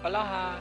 Hola.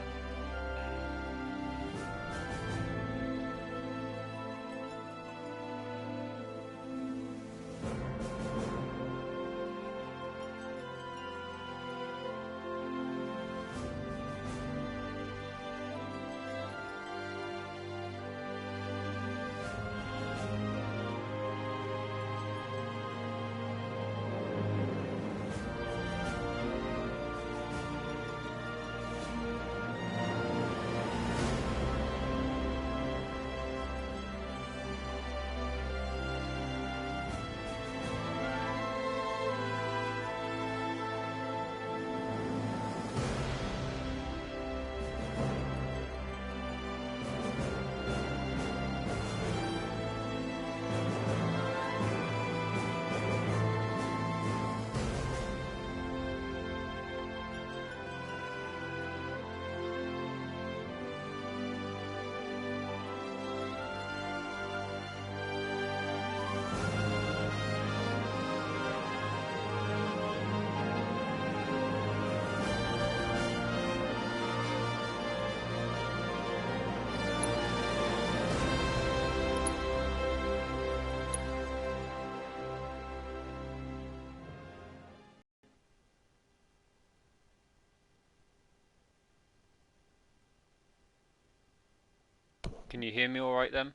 Can you hear me all right then?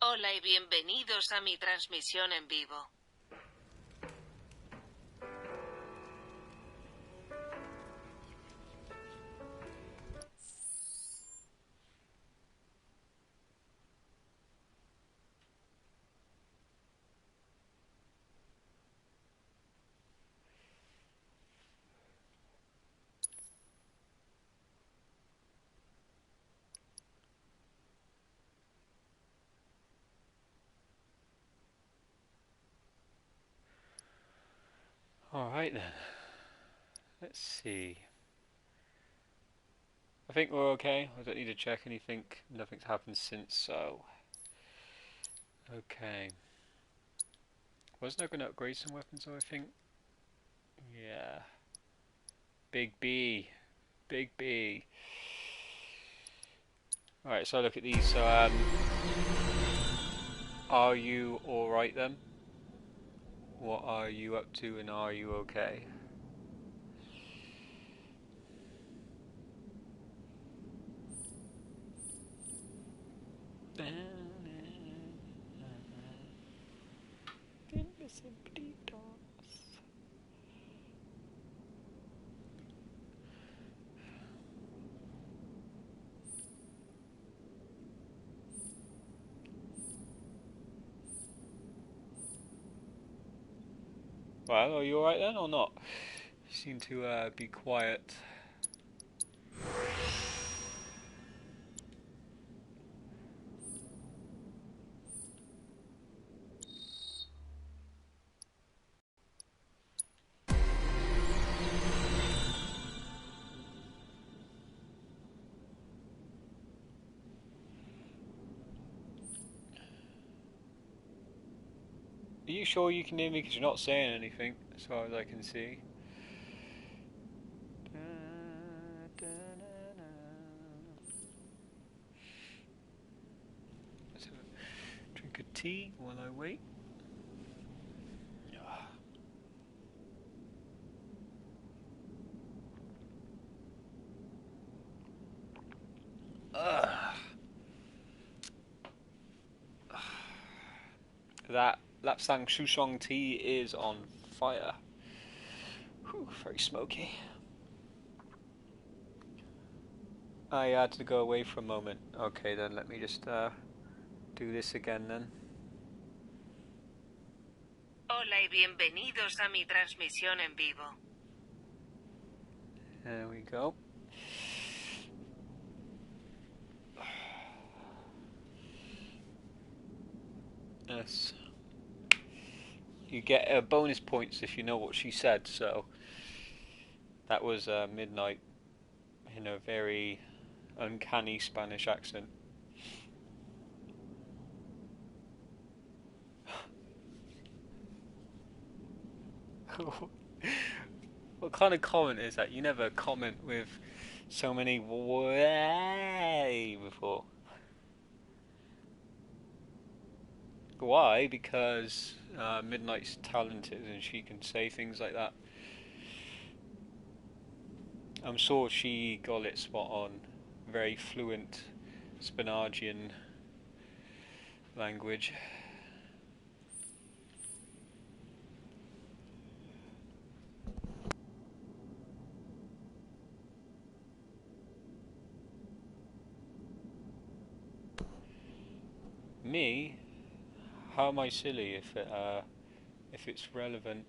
Hola y bienvenidos a mi transmisión en vivo. All right then. Let's see. I think we're okay. I don't need to check anything. Nothing's happened since, so okay. Wasn't I going to upgrade some weapons though, I think? Yeah. Big B. Big B. Alright, so look at these. So, are you alright then? What are you up to and are you okay? Well, are you alright then or not? You seem to be quiet. Are you sure you can hear me? Because you're not saying anything, as far as I can see. Let's have a drink of tea while I wait. That Lapsang Souchong tea is on fire. Whew, very smoky. I had to go away for a moment. Okay, then let me just do this again then. Hola y bienvenidos a mi transmisión en vivo. There we go. Yes. You get bonus points if you know what she said, so that was midnight in a very uncanny Spanish accent. What kind of comment is that? You never comment with so many way before. Why? Because Midnight's talented and she can say things like that. I'm sure she got it spot on. Very fluent Spinagian language. Me? How am I silly if it's relevant?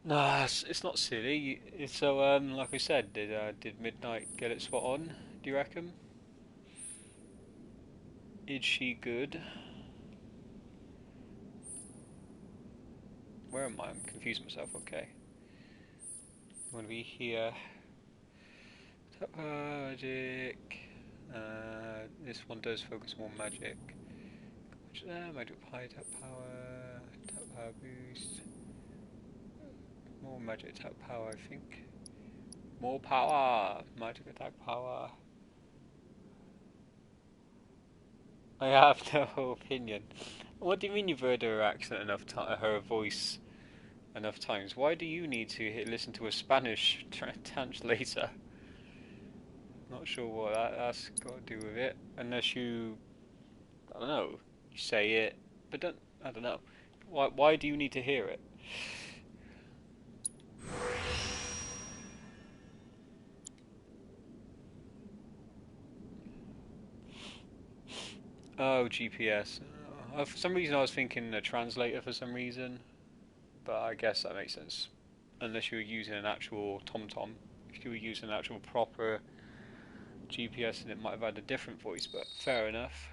No, it's not silly. So like I said, did Midnight get it spot on? Do you reckon? Is she good? Where am I? I'm confused myself. Okay, I'm gonna be here. Tap magic. This one does focus more magic. Magic high tap power. Tap power boost. More magic attack power, I think. More power! Magic attack power. I have no opinion. What do you mean you've heard her accent enough her voice enough times? Why do you need to listen to a Spanish translator? Not sure what that's got to do with it. Unless you, I don't know, you say it, but I don't know. Why do you need to hear it? Oh, GPS. For some reason I was thinking a translator for some reason, but I guess that makes sense. Unless you were using an actual TomTom. If you were using an actual proper GPS, then it might have had a different voice, but fair enough.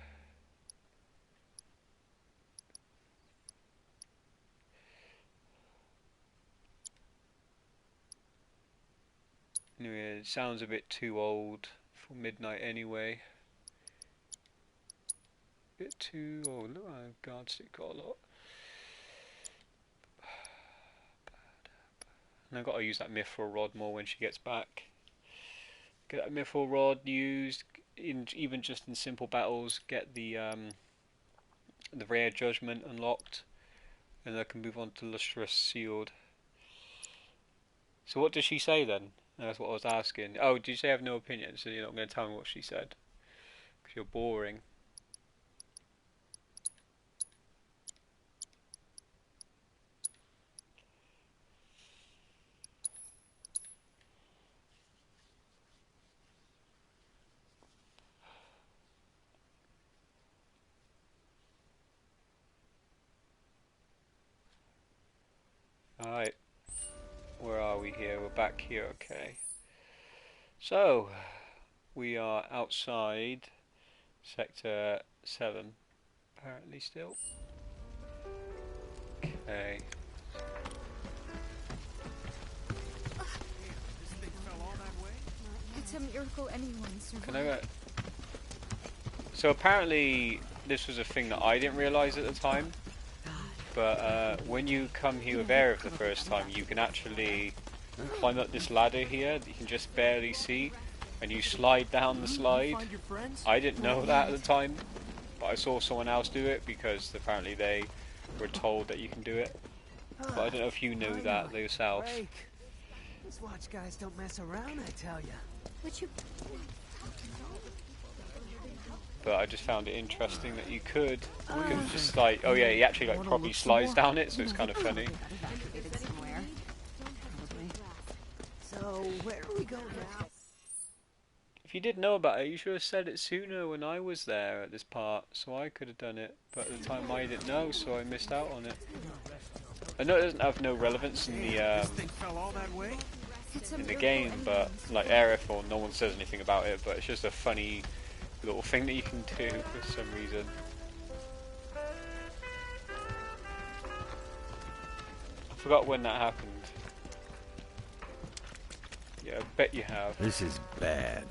Anyway, it sounds a bit too old for Midnight anyway. Bit too old. Look, guard stick got a lot. And I've got to use that mithril rod more when she gets back. Get that mithril rod used, even just in simple battles. Get the rare judgment unlocked, and I can move on to lustrous sealed. So what does she say then? That's what I was asking. Oh, did you say I have no opinion? So you're not going to tell me what she said? Because you're boring. Alright, where are we here? We're back here, okay. So, we are outside Sector 7, apparently still. Okay. It's a miracle anyone survived. Can I go? So apparently this was a thing that I didn't realise at the time, but when you come here with Aerith the first time, you can actually climb up this ladder here that you can just barely see, and you slide down the slide. I didn't know that at the time, but I saw someone else do it because apparently they were told that you can do it. But I don't know if you knew that yourself. These watch guys don't mess around, I tell ya. But you... But I just found it interesting that you could just like, oh yeah, he actually like probably slides down it, so it's kind of funny. So, where do we go now? If you did know about it, you should have said it sooner when I was there at this part, so I could have done it. But at the time I didn't know, so I missed out on it. I know it doesn't have no relevance This thing fell all that way? It's a in the miracle game, but anyone like survived. Aerith or no one says anything about it. But it's just a funny little thing that you can do for some reason. I forgot when that happened. Yeah, I bet you have. This is bad.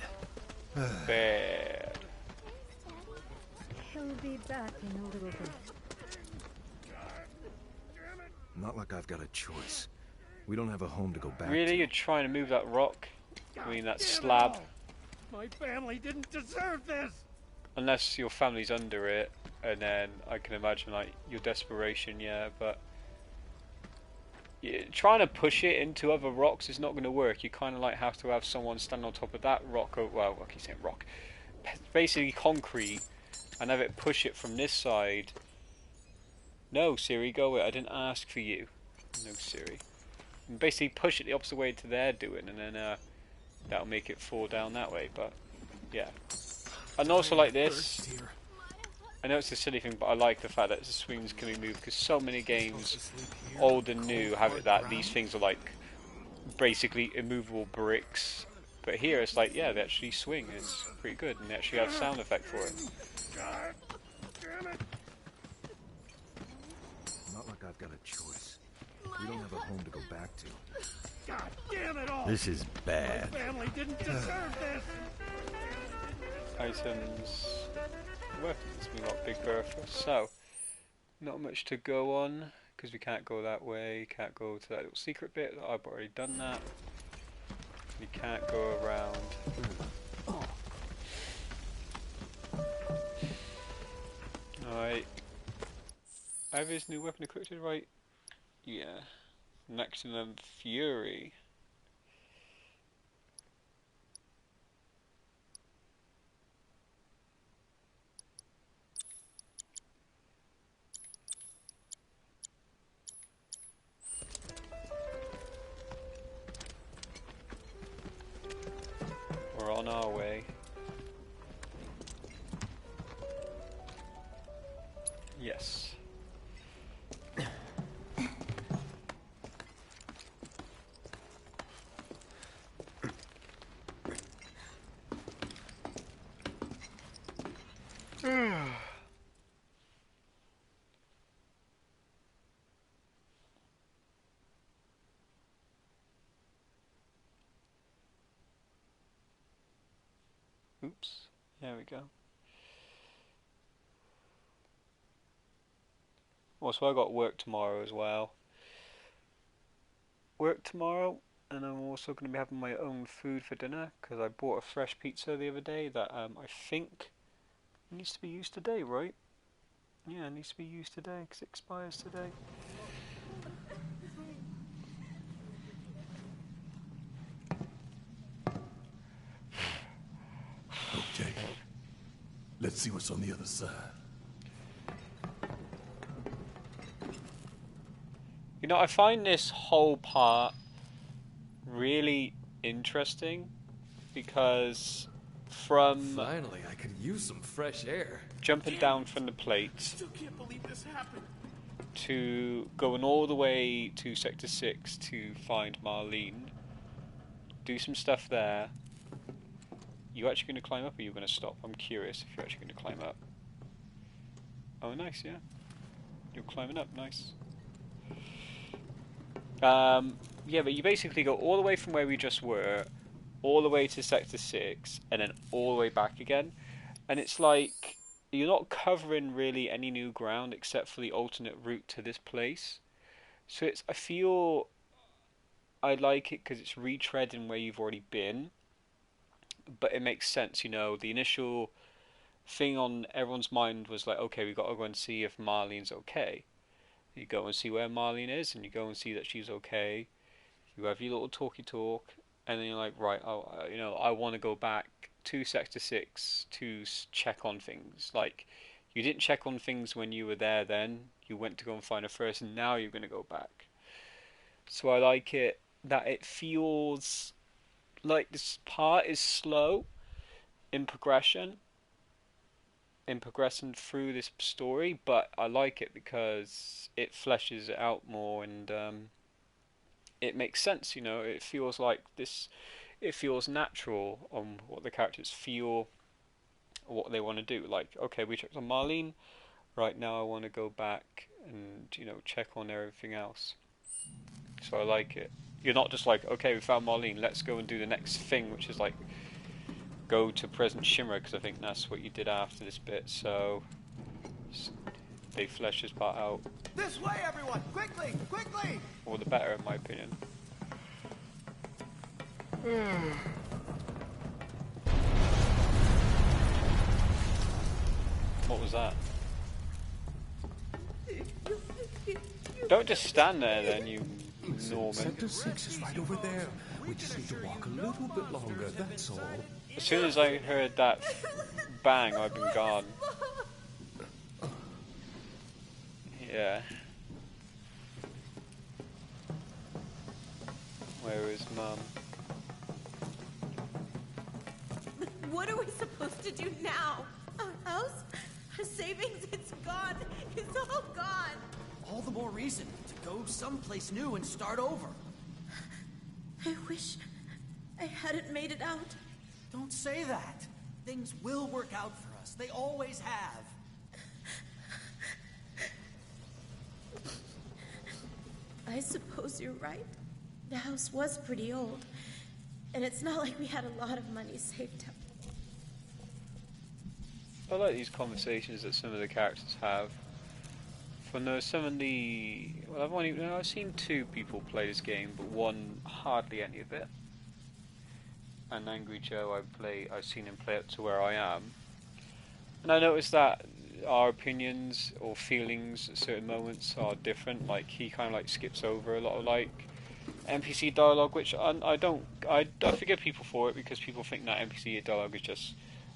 Bad. He'll be back in a little bit. Not like I've got a choice. We don't have a home to go back Really, to. you're trying to move that rock? I mean that slab. My family didn't deserve this! Unless your family's under it, and then I can imagine like your desperation, yeah, but trying to push it into other rocks is not going to work. You kind of like have to have someone stand on top of that rock, or, well, I keep saying rock, basically concrete, and have it push it from this side. No, Siri, go away. I didn't ask for you. No, Siri. And basically push it the opposite way to they're doing, and then that'll make it fall down that way, but yeah. And also like this, I know it's a silly thing, but I like the fact that the swings can be moved, because so many games, old and new, have it that these things are like basically immovable bricks. But here it's like, yeah, they actually swing. It's pretty good, and they actually have sound effect for it. Not like I've got a choice. We don't have a home to go back to. God damn it all! This is bad. My family didn't deserve this! Items, weapons, we got Big Bertha. So, not much to go on, because we can't go that way, can't go to that little secret bit, I've already done that. We can't go around. Alright. I have his new weapon equipped, right? Yeah. Maximum Fury. We're on our way. Yes. Oops. There we go. Also, I got work tomorrow as well. Work tomorrow, and I'm also going to be having my own food for dinner, because I bought a fresh pizza the other day that I think needs to be used today, right? Yeah, it needs to be used today, because it expires today. Okay. Let's see what's on the other side. You know, I find this whole part really interesting, because from Finally, I could use some fresh air. jumping down from the plate Still can't believe this happened. to going all the way to Sector 6 to find Marlene, do some stuff there. You actually going to climb up, or are you going to stop? I'm curious if you're actually going to climb up. Oh, nice, yeah. You're climbing up, nice. Yeah, but you basically go all the way from where we just were, all the way to Sector 6, and then all the way back again. And it's like, you're not covering really any new ground except for the alternate route to this place. So it's, I feel I like it because it's retreading where you've already been. But it makes sense, you know, the initial thing on everyone's mind was like, okay, we've got to go and see if Marlene's okay. You go and see where Marlene is, and you go and see that she's okay. You have your little talky talk, and then you're like, right, you know, I want to go back to Sector 6 to check on things. Like, you didn't check on things when you were there then. You went to go and find her first, and now you're going to go back. So I like it that it feels like this part is slow in progression, in progressing through this story, but I like it because it fleshes it out more and it makes sense. You know, it feels like this. It feels natural on what the characters feel, what they want to do. Like, okay, we checked on Marlene. Right now, I want to go back and check on everything else. So I like it. You're not just like, okay, we found Marlene. Let's go and do the next thing, which is like go to Present Shimmer, because I think that's what you did after this bit. So they flesh this part out. This way, everyone! Quickly! Quickly! All the better, in my opinion. What was that? Don't just stand there then, you Norman. Sector 6 is right over there. We just need to walk a little bit longer, that's all. As soon as I heard that bang, I've been gone. Yeah. Where is Mum? What are we supposed to do now? Our house? Our savings? It's gone. It's all gone. All the more reason to go someplace new and start over. I wish I hadn't made it out. Don't say that. Things will work out for us. They always have. I suppose you're right. The house was pretty old. And it's not like we had a lot of money saved up. I like these conversations that some of the characters have. Some of the... Well, I've seen 2 people play this game, but one hardly any of it. And Angry Joe, I've seen him play up to where I am. And I noticed that our opinions or feelings at certain moments are different. Like, he kind of like skips over a lot of like NPC dialogue, which I forgive people for it, because people think that NPC dialogue is just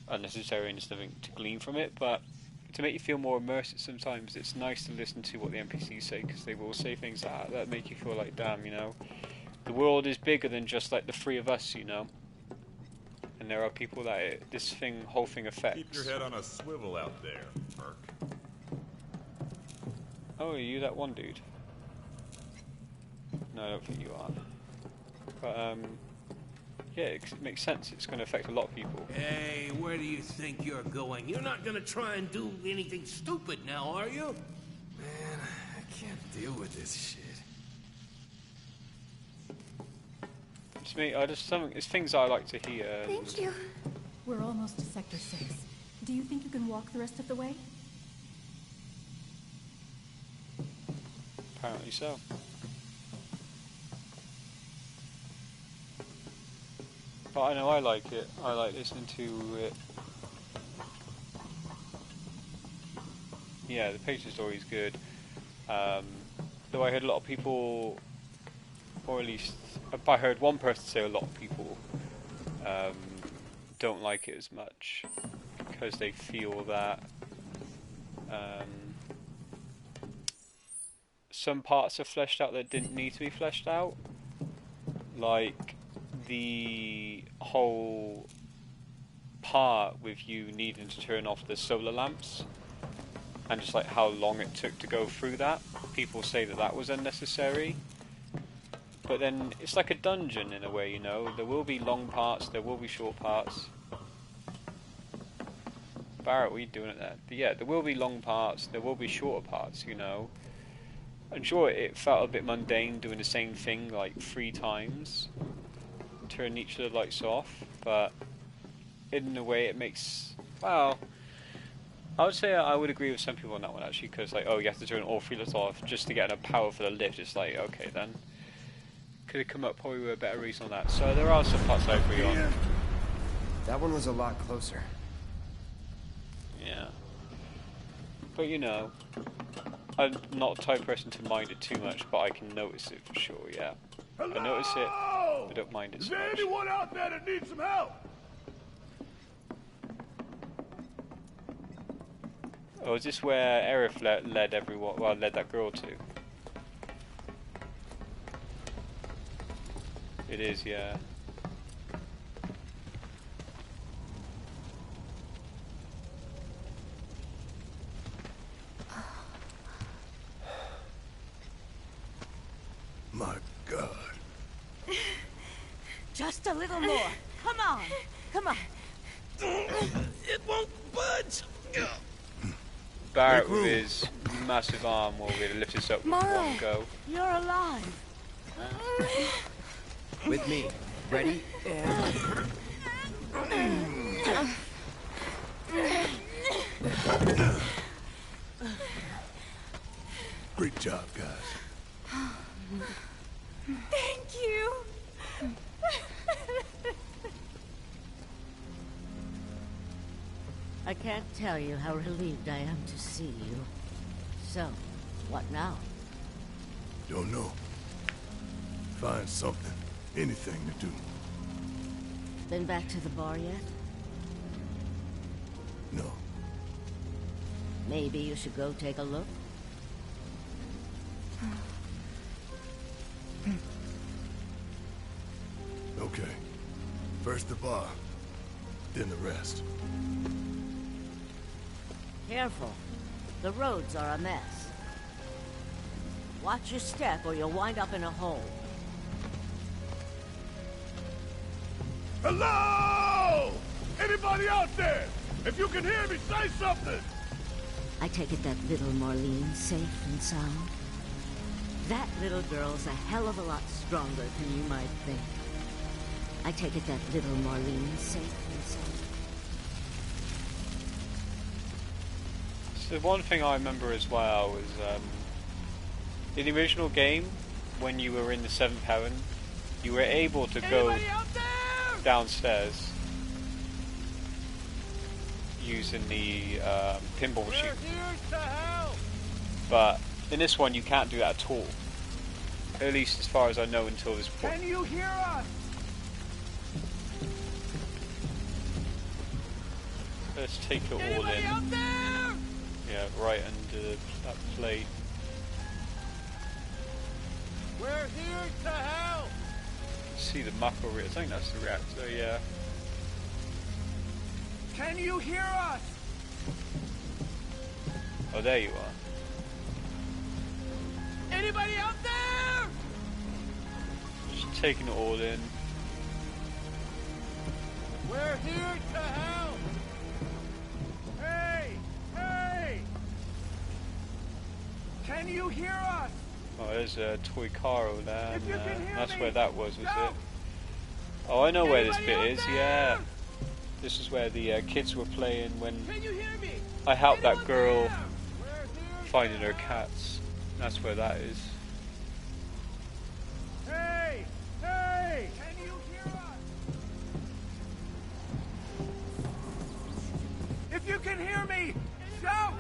unnecessary and there's nothing to glean from it. But to make you feel more immersed sometimes, it's nice to listen to what the NPCs say, because they will say things that make you feel like, damn, the world is bigger than just like the 3 of us, and there are people that whole thing affects. Keep your head on a swivel out there, Merc. Oh, are you that one dude? No, I don't think you are. But yeah, it makes sense. It's going to affect a lot of people. Hey, where do you think you're going? You're not going to try and do anything stupid now, are you? Man, I can't deal with this shit. It's me. It's things I like to hear. Thank you. We're almost to Sector 6. Do you think you can walk the rest of the way? Apparently so. But I know I like it. I like listening to it. Yeah, the page story is good. Though I heard a lot of people, or at least I heard one person say a lot of people don't like it as much because they feel that some parts are fleshed out that didn't need to be fleshed out, like the whole part with you needing to turn off the solar lamps and just like how long it took to go through that. People say that was unnecessary, but then it's like a dungeon in a way, there will be long parts, there will be short parts. Barrett, what are you doing at that? But yeah, there will be long parts, there will be shorter parts, I'm sure it felt a bit mundane doing the same thing like 3 times, turn each of the lights off, but in a way it makes, well, I would say I would agree with some people on that one actually, because like, oh, you have to turn all 3 lights off just to get enough power for the lift. It's like, okay then, could have come up probably with a better reason on that. So there are some parts I agree on. That one was a lot closer. Yeah, but I'm not the type of person to mind it too much, but I can notice it for sure. Yeah, Hello? I notice it. I don't mind it Is so there much. anyone out there that needs some help? Oh, is this where Aerith led everyone? Well, led that girl to. It is, yeah. Just a little more. Come on. Come on. It won't budge. Barrett with his massive arm will really lift us up with one go. You're alive. With me. Ready? And... Great job, guys. Thank you. I can't tell you how relieved I am to see you. So, what now? Don't know. Find something. Anything to do. Been back to the bar yet? No. Maybe you should go take a look? Okay. First the bar, then the rest. Careful. The roads are a mess. Watch your step or you'll wind up in a hole. Hello! Anybody out there? If you can hear me, say something! I take it that little Marlene's safe and sound? That little girl's a hell of a lot stronger than you might think. I take it that little Marlene's safe and sound. So one thing I remember as well was in the original game, when you were in the 7th heaven, you were able to go downstairs using the pinball machine. But in this one you can't do that at all. At least as far as I know until this point. Can you hear us? Let's take it all in. Yeah, right under that plate. We're here to help. See the macro reactor. I think that's the reactor, yeah. Can you hear us? Oh, there you are. Anybody out there? Just taking it all in. We're here to help. Hey! Hey! Can you hear us? Oh, there's a toy car over there. If you can hear that's me, where that was shout. it? Oh, I know where this Anybody bit is, out yeah. there? This is where the kids were playing when Can you hear me? I helped that Anyone girl there? We're here finding to her help. cats. That's where that is. Hey! Hey! Can you hear us? If you can hear me, shout!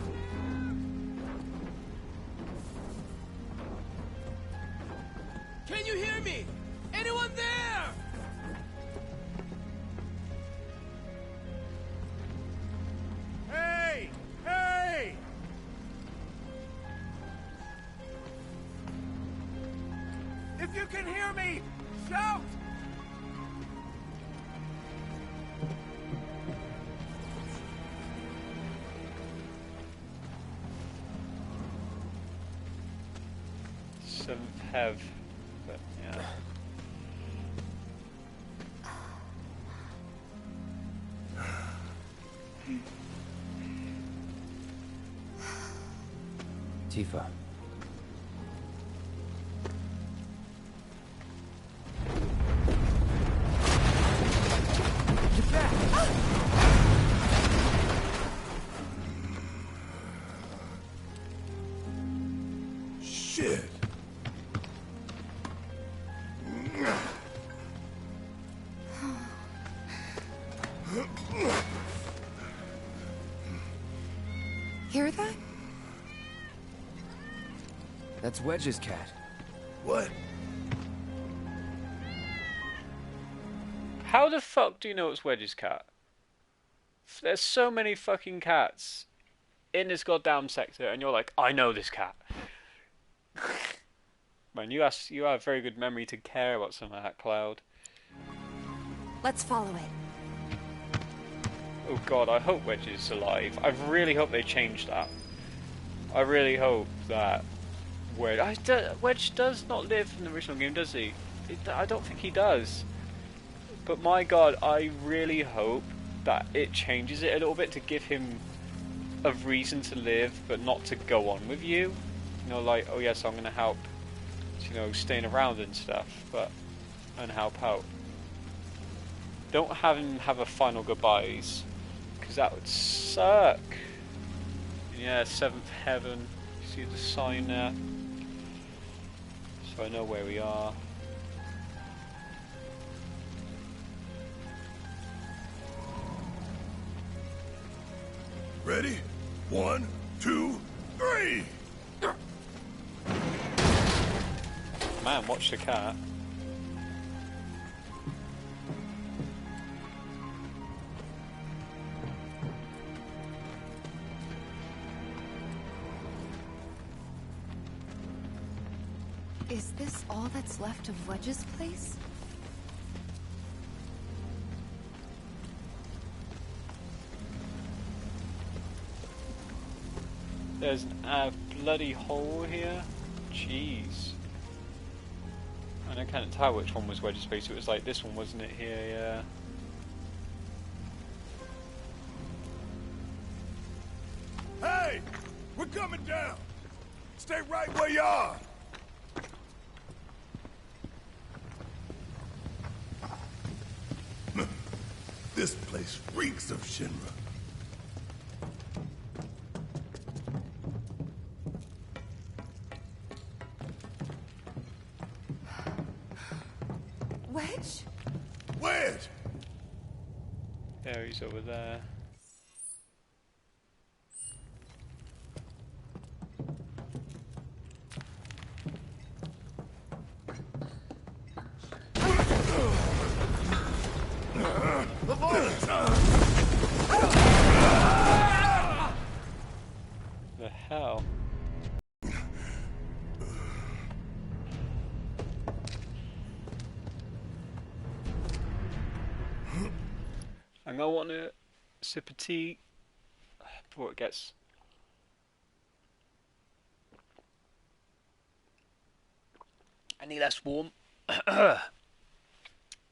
Can you hear me? Anyone there? Hey! Hey! If you can hear me, shout! Seventh have, but yeah. Tifa. Get back! Shit! Hear that? That's Wedge's cat. What? How the fuck do you know it's Wedge's cat? There's so many fucking cats in this goddamn sector, and you're like, I know this cat. Man, you have very good memory to care about some of that, Cloud. Let's follow it. Oh god, I hope Wedge is alive. I really hope they change that. I really hope that Wedge does not live in the original game, does he? I don't think he does. But my god, I really hope that it changes it a little bit to give him a reason to live, but not to go on with you. You know, like, oh yes, I'm gonna help, you know, staying around and stuff, and help out. Don't have him have a final goodbyes, because that would suck. Yeah, 7th heaven. You see the sign there? So I know where we are. Ready? 1, 2, 3! Man, watch the cat. Is this all that's left of Wedge's place? There's a bloody hole here. Jeez. And I can't tell which one was Wedge's space. It was like this one, wasn't it? Here, yeah. Hey! We're coming down! Stay right where you are! This place reeks of Shinra. Wedge? Wedge! there he's over there. The hell? I'm gonna want a sip of tea before it gets any less warm.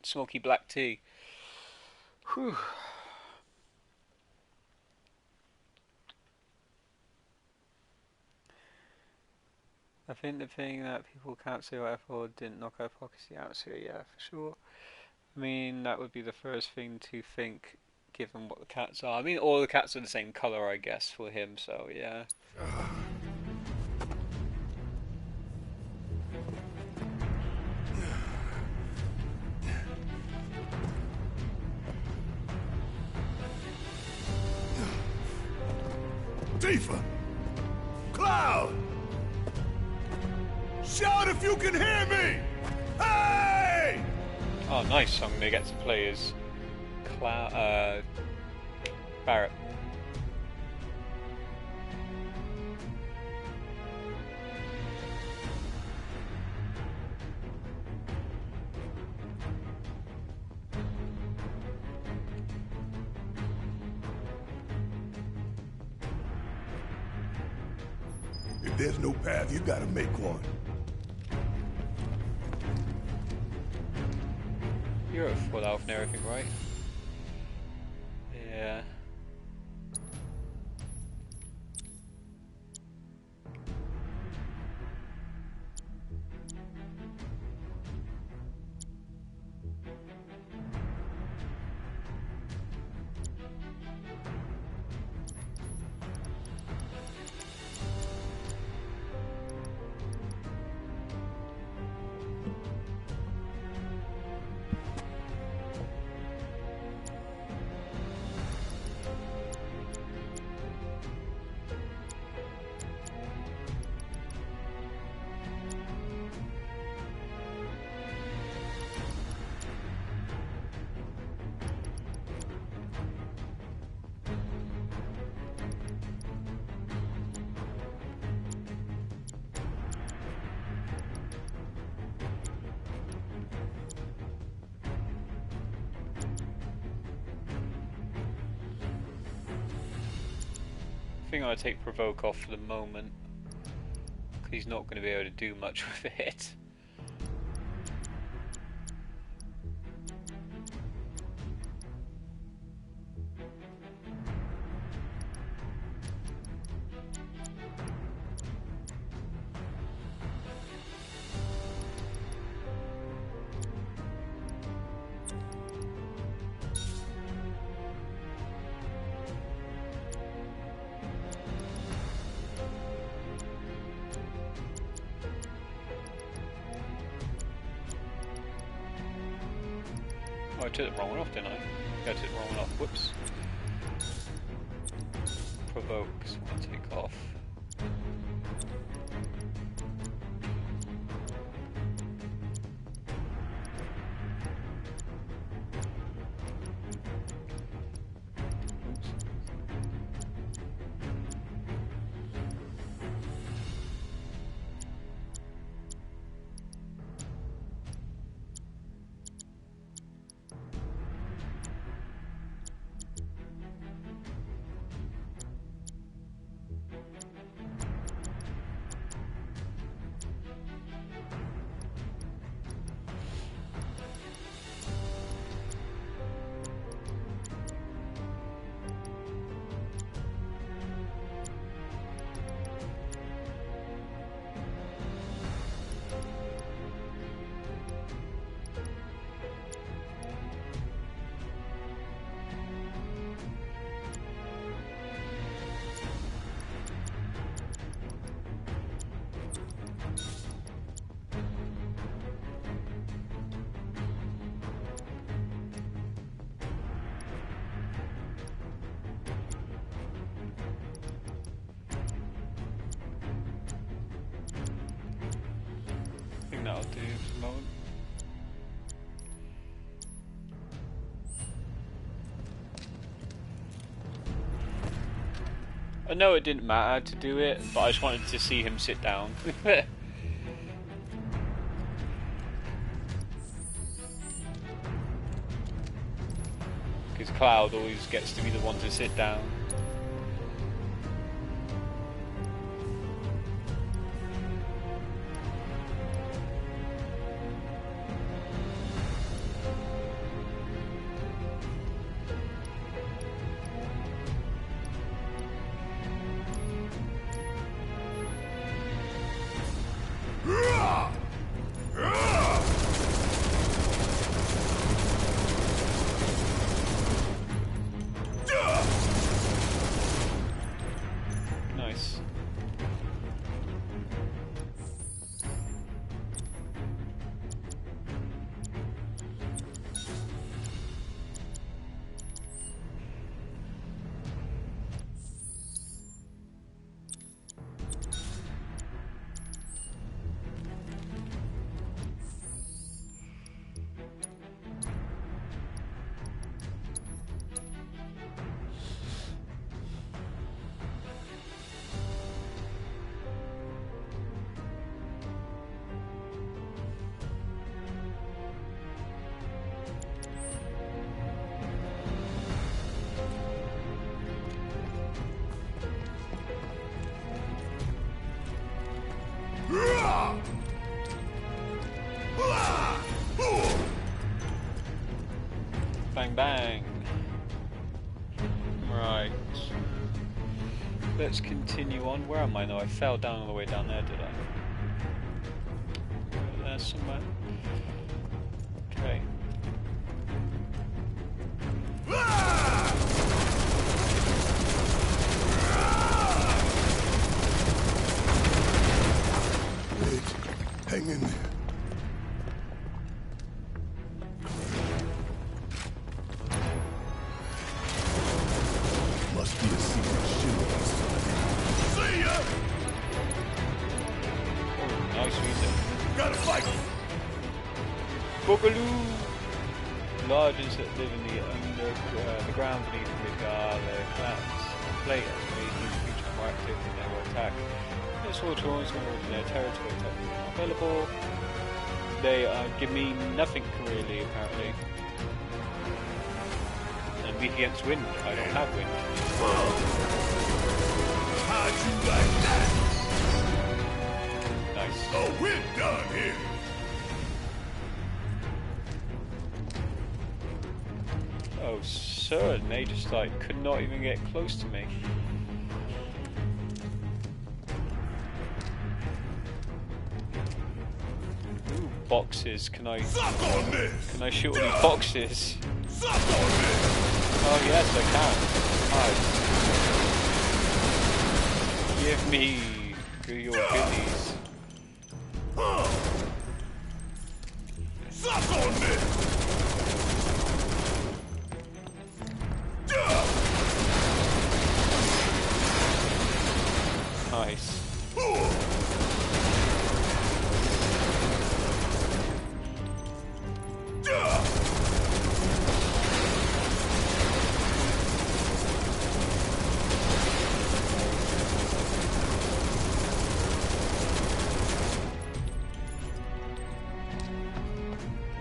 Smoky black tea. Whew. I think the thing that people can't say what F4 didn't knock out Pockets the atmosphere, yeah, for sure. I mean, that would be the first thing to think, given what the cats are. I mean, all the cats are the same colour, I guess, for him, so yeah. Tifa! Cloud! Shout if you can hear me! Hey! Oh, nice song they get to play as Barrett. If there's no path, you gotta make one. You're at full health and everything, right? Yeah. I think I'll take Provoke off for the moment, because he's not going to be able to do much with it. Oh, I took the wrong one off, didn't I? Yeah, I took the wrong one off. Whoops. Provoke, so I'll take off. I think that'll do for the moment. I know it didn't matter to do it, but I just wanted to see him sit down. Because Cloud always gets to be the one to sit down. Nice. Bang bang. Right. Let's continue on. Where am I now? I fell down all the way down there, did I? There somewhere. Okay. Wait, hang in there. Must be a secret shield inside. See ya! Nice reason. Gotta fight! Boogaloo! Large insects that live in the ground beneath the collapse plate as made these creatures more active in their attack. This will draw someone in their territory attack available. They give me nothing really, apparently. And weak against wind. I don't have wind. How'd you like that? Nice. Oh, we're done here. Oh, sir, and they just like could not even get close to me. Ooh, boxes. Can I shoot all these boxes? Oh yes, I can. Nice. Give me your goodies. Suck on this! Nice. Oh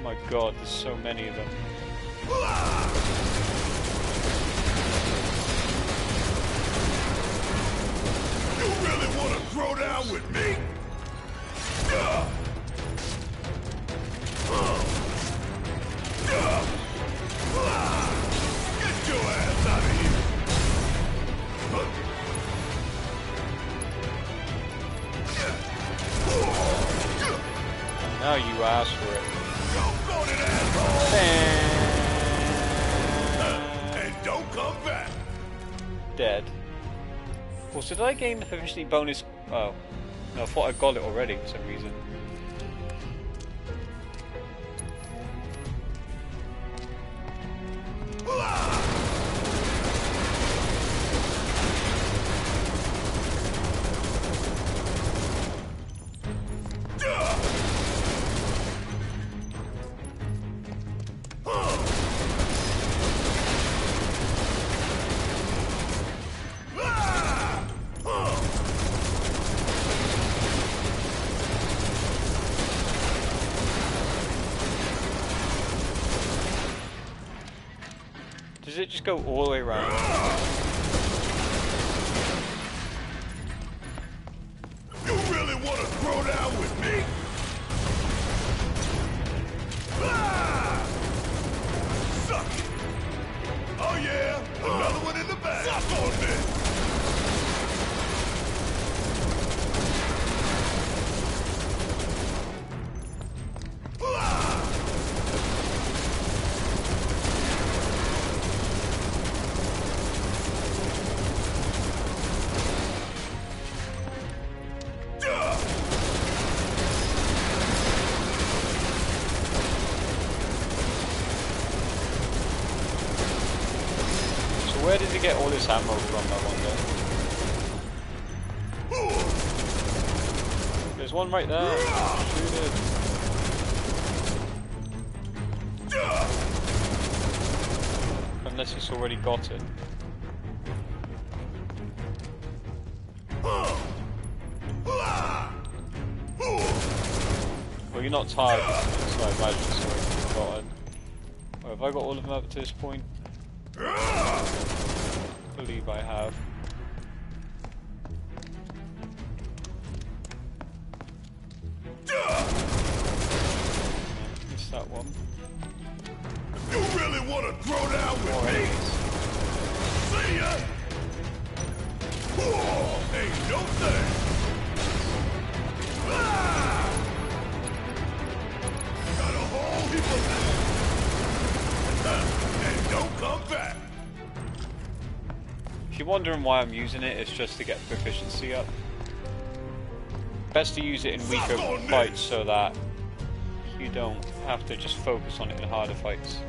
my god, there's so many of them. You really want to throw down with me? Get your ass out of here! Now you ask for it. And don't come back. Dead. Also, did I gain the proficiency bonus? Oh, no, I thought I got it already for some reason. Does it just go all the way around? You really want to throw down with me? Suck it! Oh yeah, another one in the bag. Suck on this! Where did he get all this ammo from, I wonder? There's one right there. Shoot it. Unless he's already got it. Well, you're not tired, so I imagine it's already forgotten. Or have I got all of them up to this point? I believe I have. Missed that one. You really want to throw down with me? See ya! Ain't no thing! Got a whole heap of and don't come back! If you're wondering why I'm using it, it's just to get proficiency up. Best to use it in weaker fights so that you don't have to just focus on it in harder fights.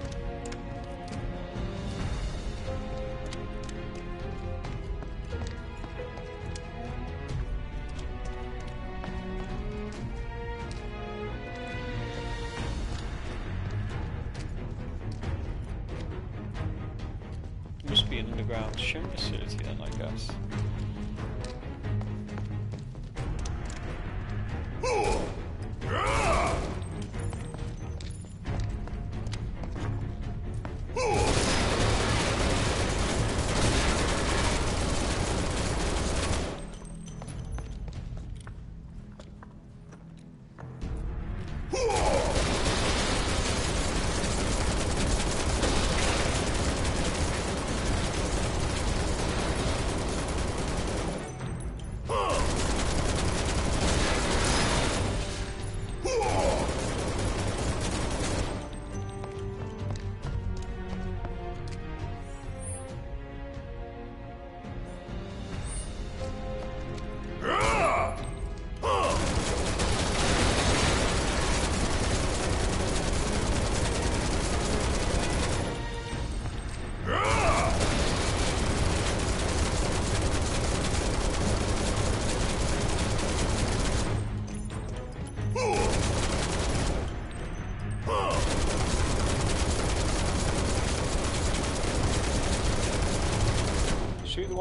Must be an underground shipping facility then, I guess.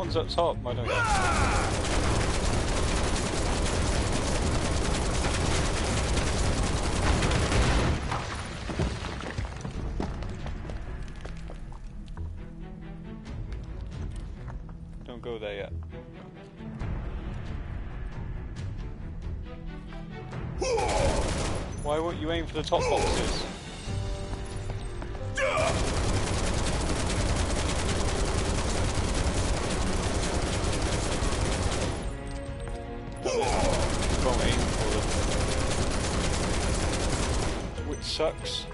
one's up top. I don't know. Don't go there yet. Why won't you aim for the top boxes? Won't aim for them. Which sucks.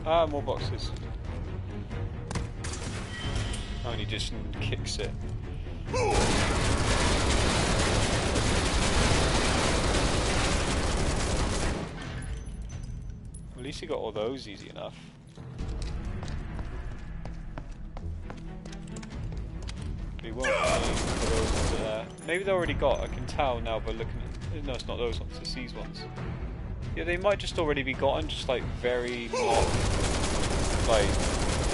Ah, more boxes. Oh, and he just kicks it. At least he got all those easy enough. But he won't aim for those over there. Maybe they already got, I can tell now by looking at... No, it's not those ones, it's these ones. Yeah, they might just already be gotten, just like very not, like,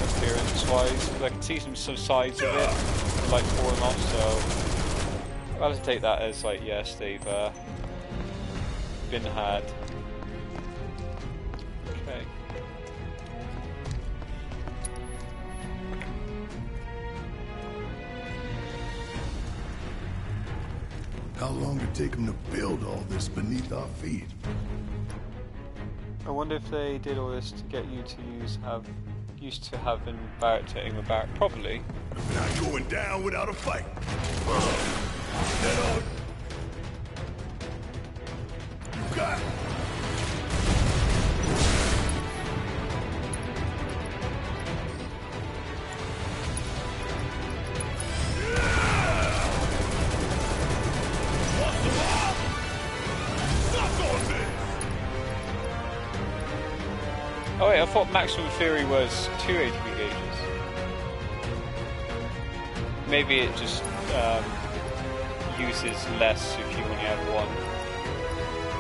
appearance-wise. I can see some sides of it, like falling off, so I'll have to take that as like, yes, they've been had. Okay. How long did it take them to build all this beneath our feet? I wonder if they did all this to get you to used to having Barrett to aim a Barrett. Probably. Not going down without a fight. That all? You got it. Oh wait, I thought maximum theory was 2 HP gauges. Maybe it just uses less if you only have one.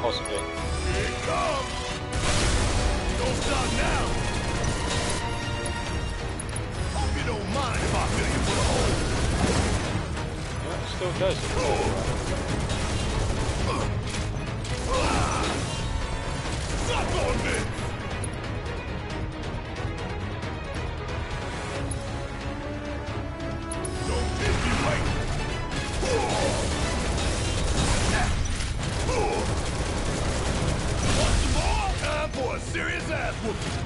Possibly. Here it comes! Don't stop now! Hope you don't mind if I fill you full of holes. Yeah, it still does. Stop on this! For a serious ass whooping.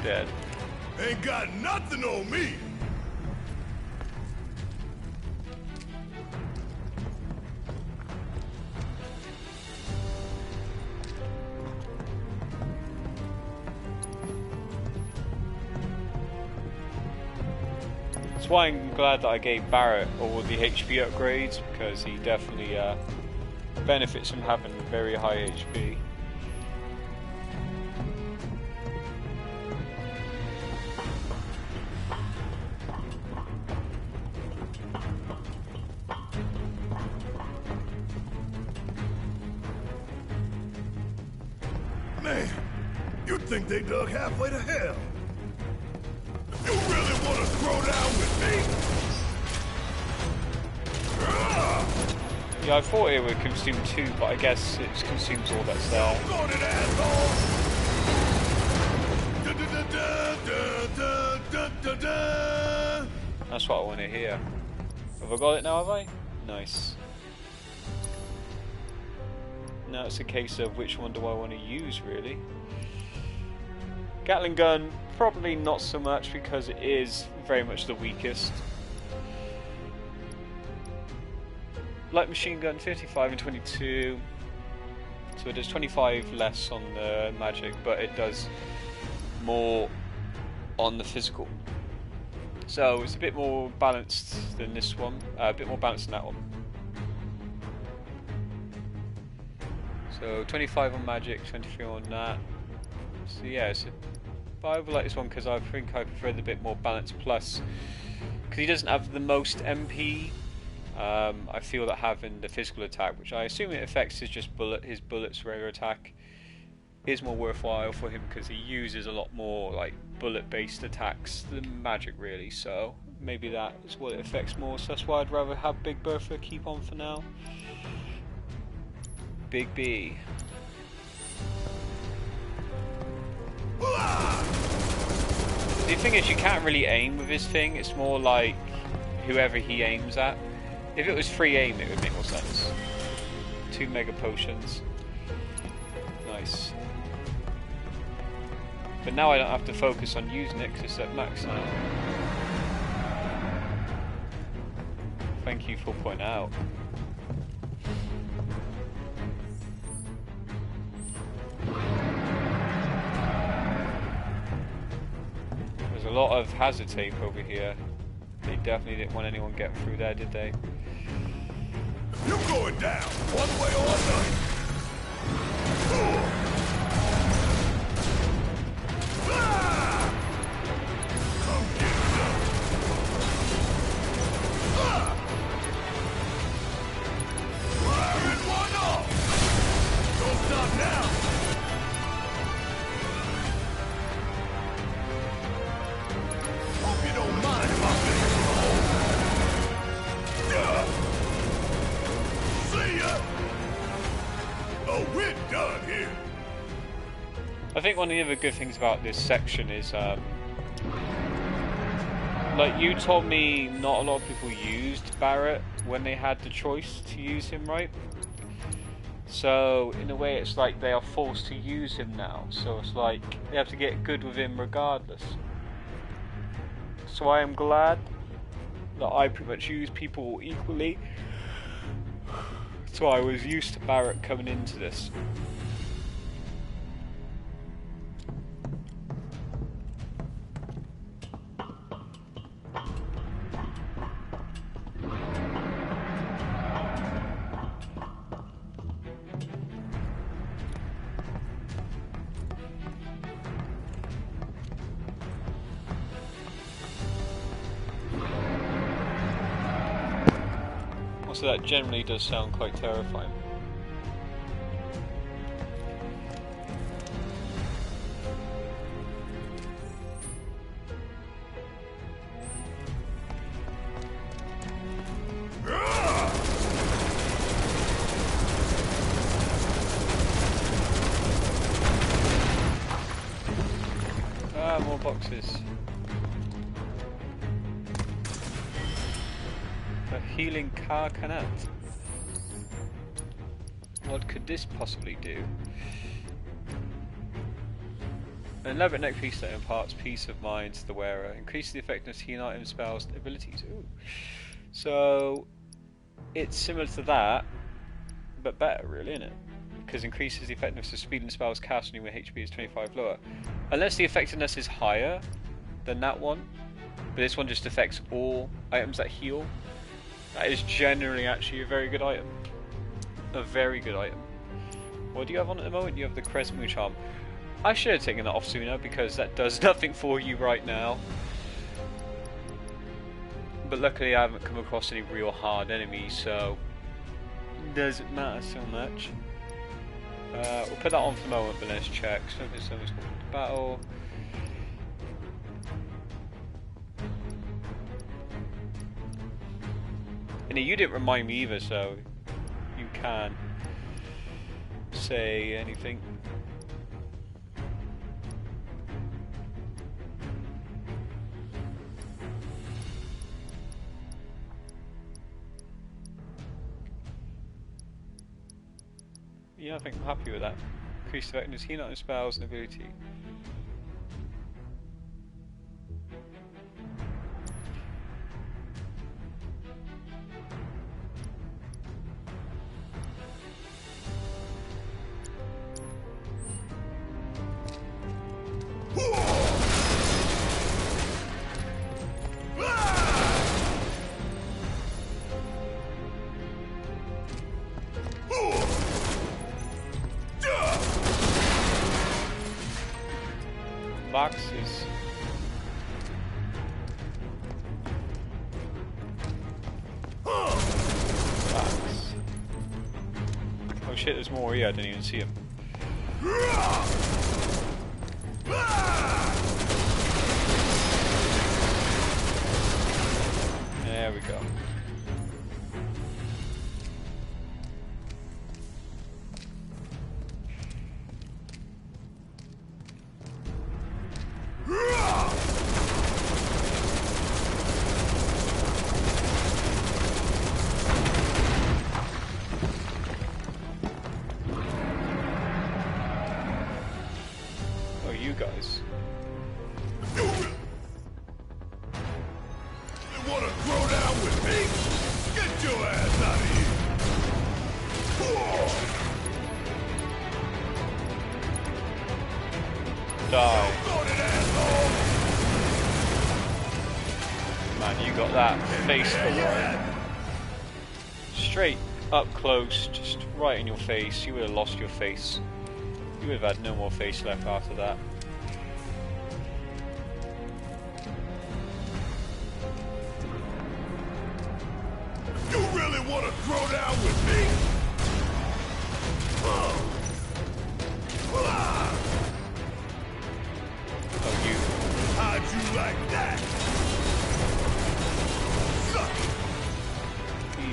Dead. Ain't got nothing on me. That's why I'm glad that I gave Barrett all the HP upgrades, because he definitely benefits from having very high HP. Man, you'd think they dug halfway to hell. You really want to throw down with me? Yeah, I thought it would consume 2, but I guess it consumes all that's there. That's what I want to hear. Have I got it now, have I? Nice. Now it's a case of which one do I want to use, really. Gatling gun, probably not so much, because it is very much the weakest. Light machine gun, 55 and 22. So it does 25 less on the magic, but it does more on the physical. So it's a bit more balanced than this one, a bit more balanced than that one. So 25 on magic, 23 on that. So yeah, but I would like this one because I think I prefer the bit more balanced plus. Because he doesn't have the most MP, I feel that having the physical attack, which I assume it affects his bullets regular attack, is more worthwhile for him because he uses a lot more like bullet-based attacks than magic really. So maybe that is what it affects more. So that's why I'd rather have Big Bertha keep on for now. Big B. The thing is, you can't really aim with his thing. It's more like whoever he aims at. If it was free aim, it would make more sense. 2 mega potions. Nice. But now I don't have to focus on using it because it's at max now. Thank you for pointing out. There's a lot of hazard tape over here. They definitely didn't want anyone getting through there, did they? You're going down, one way or another. Come get some. Firing one off. Don't stop now. Hope you don't mind if I finish the hole. See ya. Oh, we're done here. I think one of the other good things about this section is, like you told me, not a lot of people used Barrett when they had the choice to use him, right? So in a way, it's like they are forced to use him now. So it's like they have to get good with him regardless. So I am glad that I pretty much use people equally. So I was used to Barrett coming into this. So that generally does sound quite terrifying. Ah, more boxes. A healing carcanet. What could this possibly do? An elaborate neck piece that imparts peace of mind to the wearer. Increases the effectiveness of healing item spells abilities. Ooh. So it's similar to that, but better really, isn't it? Because increases the effectiveness of speed and spells cast when your HP is 25 lower. Unless the effectiveness is higher than that one, but this one just affects all items that heal. That is generally actually a very good item. A very good item. What do you have on at the moment? You have the Crescent Moon Charm. I should have taken that off sooner because that does nothing for you right now. But luckily I haven't come across any real hard enemies, so it doesn't matter so much. We'll put that on for the moment, but let's check. Something's called battle. And you didn't remind me either, so you can say anything. Yeah, I think I'm happy with that. Increased effectiveness, healing item spells and ability. boxes. Box. Oh shit, there's more here, I didn't even see him. There we go. Oh, you guys. You wanna throw down with me? Get your ass out of here! Die. Man, you got that face for one. Straight up close, just right in your face. You would have lost your face. You would have had no more face left after that. You really wanna throw down with me? Oh, you. How'd you like that? Suck it.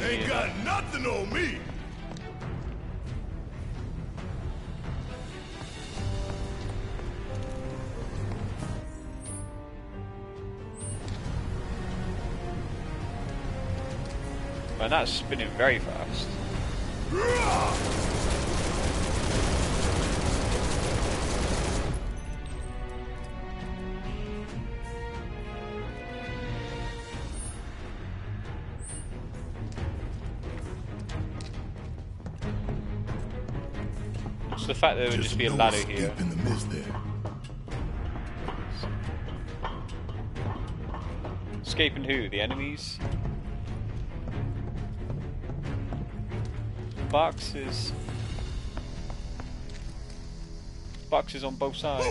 Ain't got nothing on me. Man, that's spinning very fast. It's the fact that there would just be a ladder here. In the mist there. Escaping who? The enemies? Boxes. Boxes on both sides.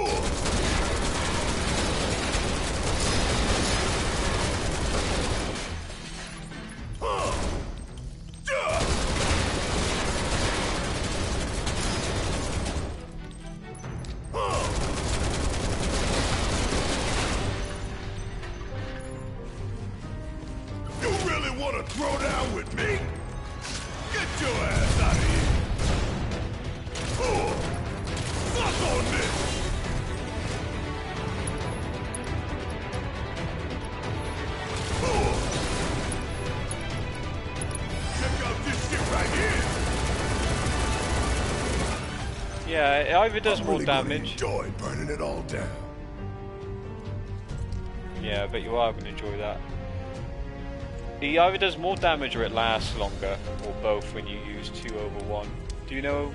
You really want to throw down with me? Get your ass out of here! Fuck on this! Check out this shit right here! Yeah, it either does more damage. Enjoy burning it all down. Yeah, I bet you are going to enjoy that. It either does more damage or it lasts longer, or both when you use 2 over 1. Do you know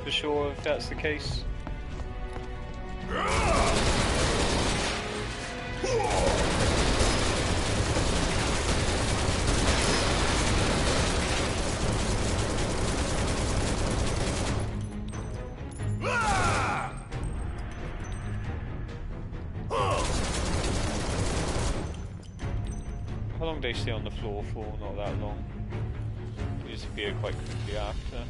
for sure if that's the case? How long do they stay on the floor for? Not that long. They disappear quite quickly after.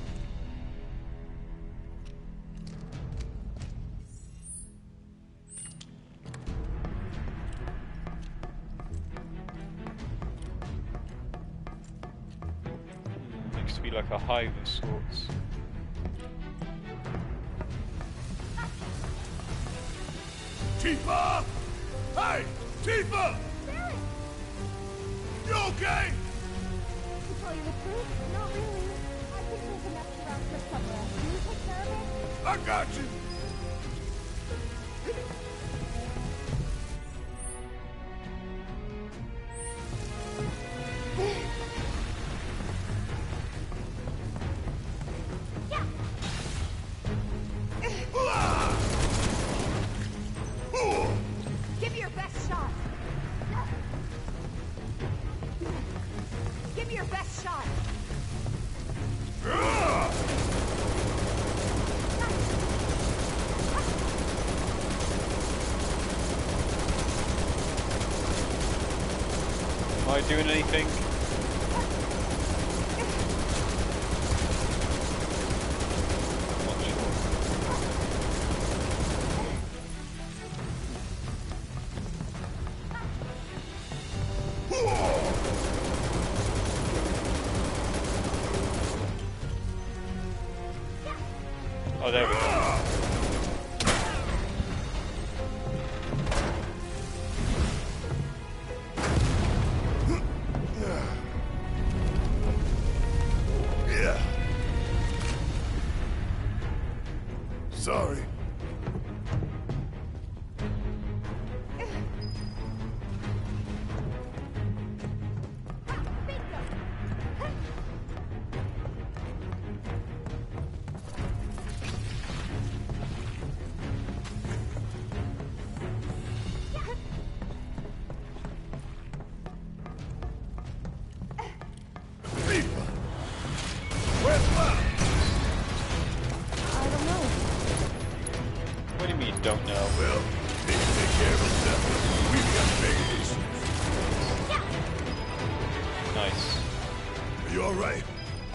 Looks to be like a hive of sorts. Tifa! Hey! Tifa! You okay? To tell you the truth, not really. I think there's an extra round trip somewhere. Can you take care of it? I got you! Give me your best shot. Give me your best shot. Am I doing anything? I'm not sure. Oh, there we go. Yeah. Sorry. What do you mean, don't know? Well, they can take care of themselves. We've got bigger issues. Nice. Are you alright?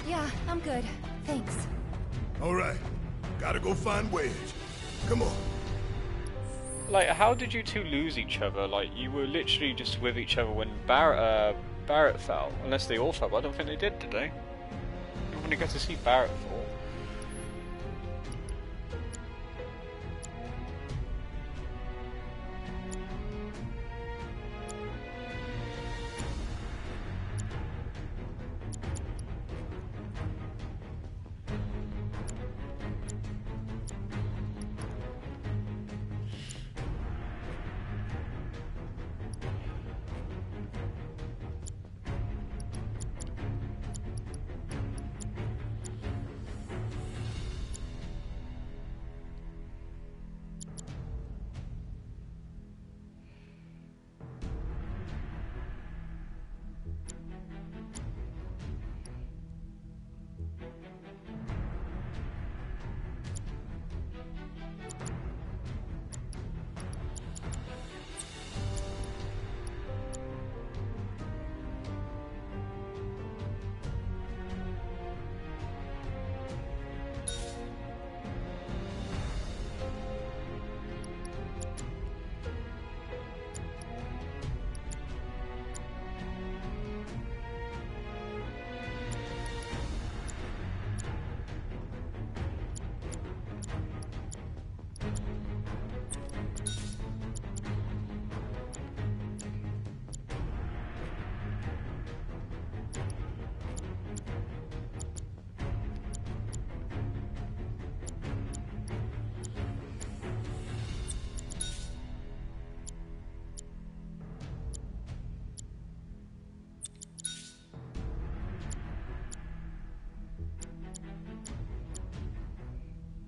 Yeah, I'm good. Thanks. Alright. Gotta go find Wedge. Come on. Like, how did you two lose each other? Like, you were literally just with each other when Barrett fell. Unless they all fell, but I don't think they did they? You only got to see Barrett fall.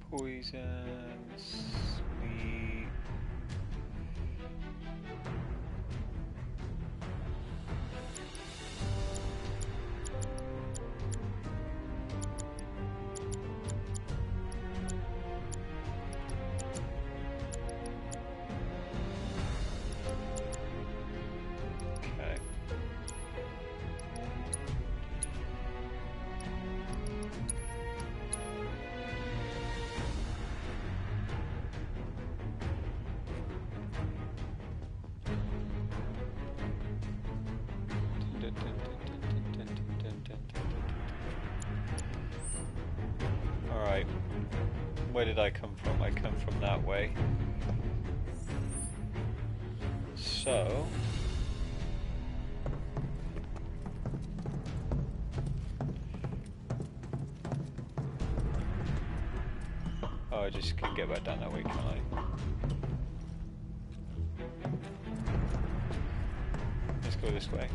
Poisons. We... Okay. Alright. Where did I come from? I come from that way. So... Oh, I just can get back down that way, can I? Let's go this way.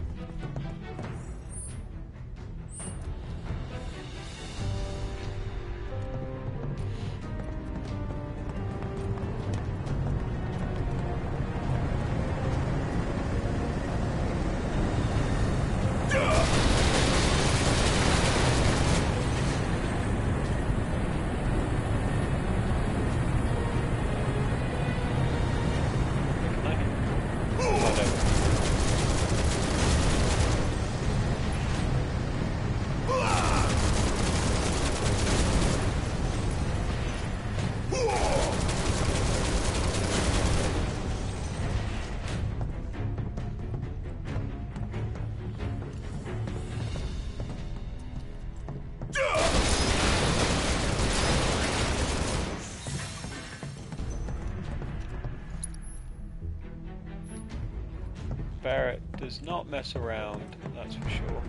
Barrett does not mess around, that's for sure.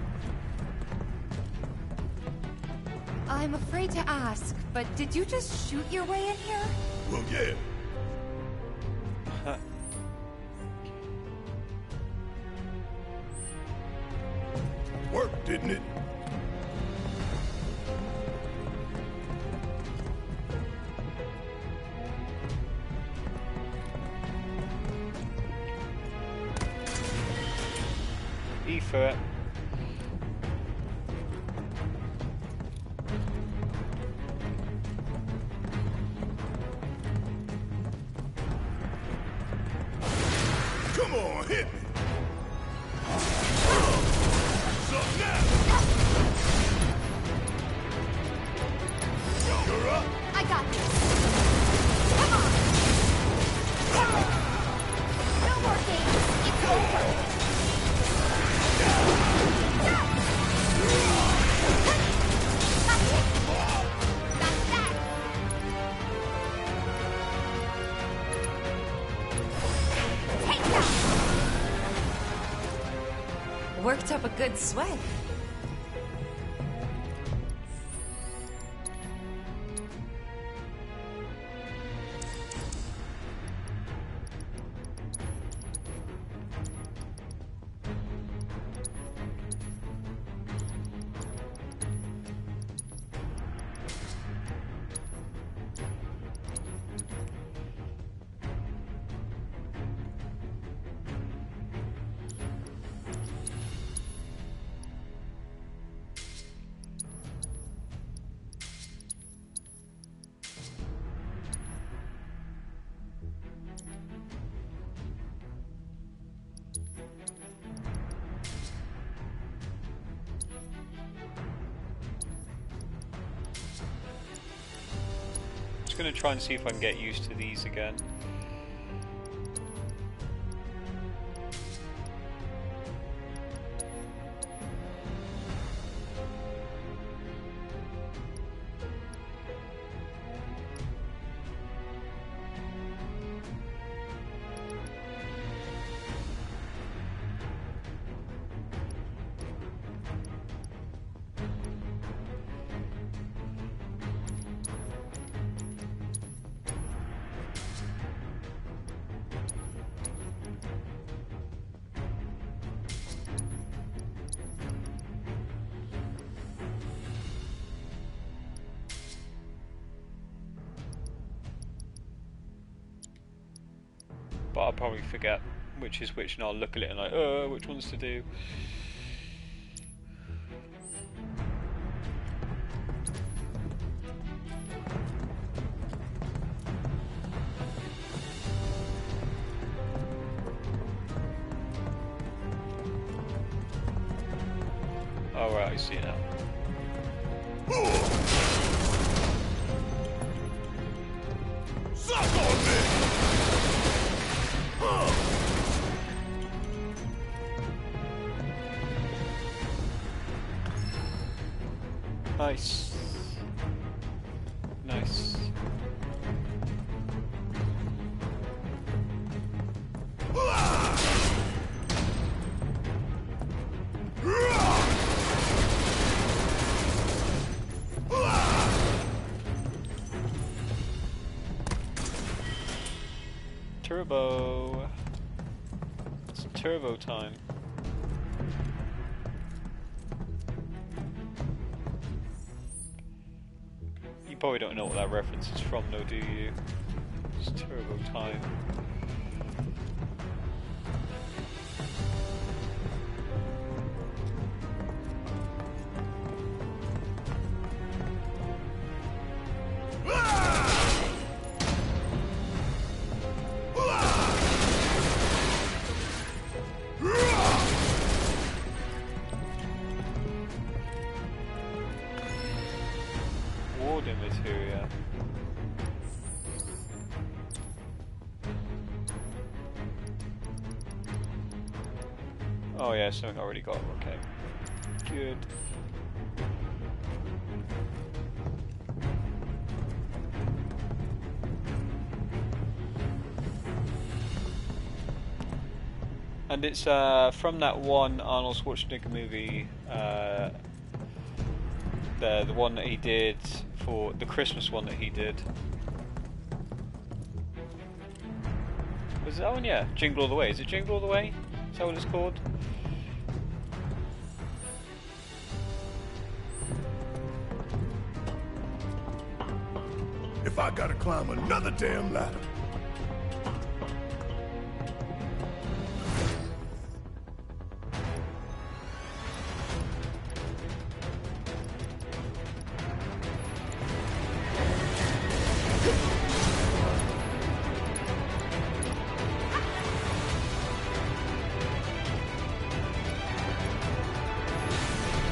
I'm afraid to ask, but did you just shoot your way in here? Well, yeah. Worked, didn't it? E for it. Come on, hit me. What's up now? You're up. I got this. Come on. No more games. It's over. Worked up a good sweat. Just gonna try and see if I can get used to these again. But I'll probably forget which is which and I'll look at it and like, which ones to do. Oh right, I see now. Suck on me! Nice. Nice. Turbo. It's turbo time. You probably don't know what that reference is from though, do you? It's turbo time. Warden materia. Oh yeah, something I already got, okay. Good. And it's from that one Arnold Schwarzenegger movie, the one that he did for the Christmas one that he did. Was it that one? Yeah, Jingle All the Way. Is it Jingle All the Way? Is that what it's called? If I gotta climb another damn ladder.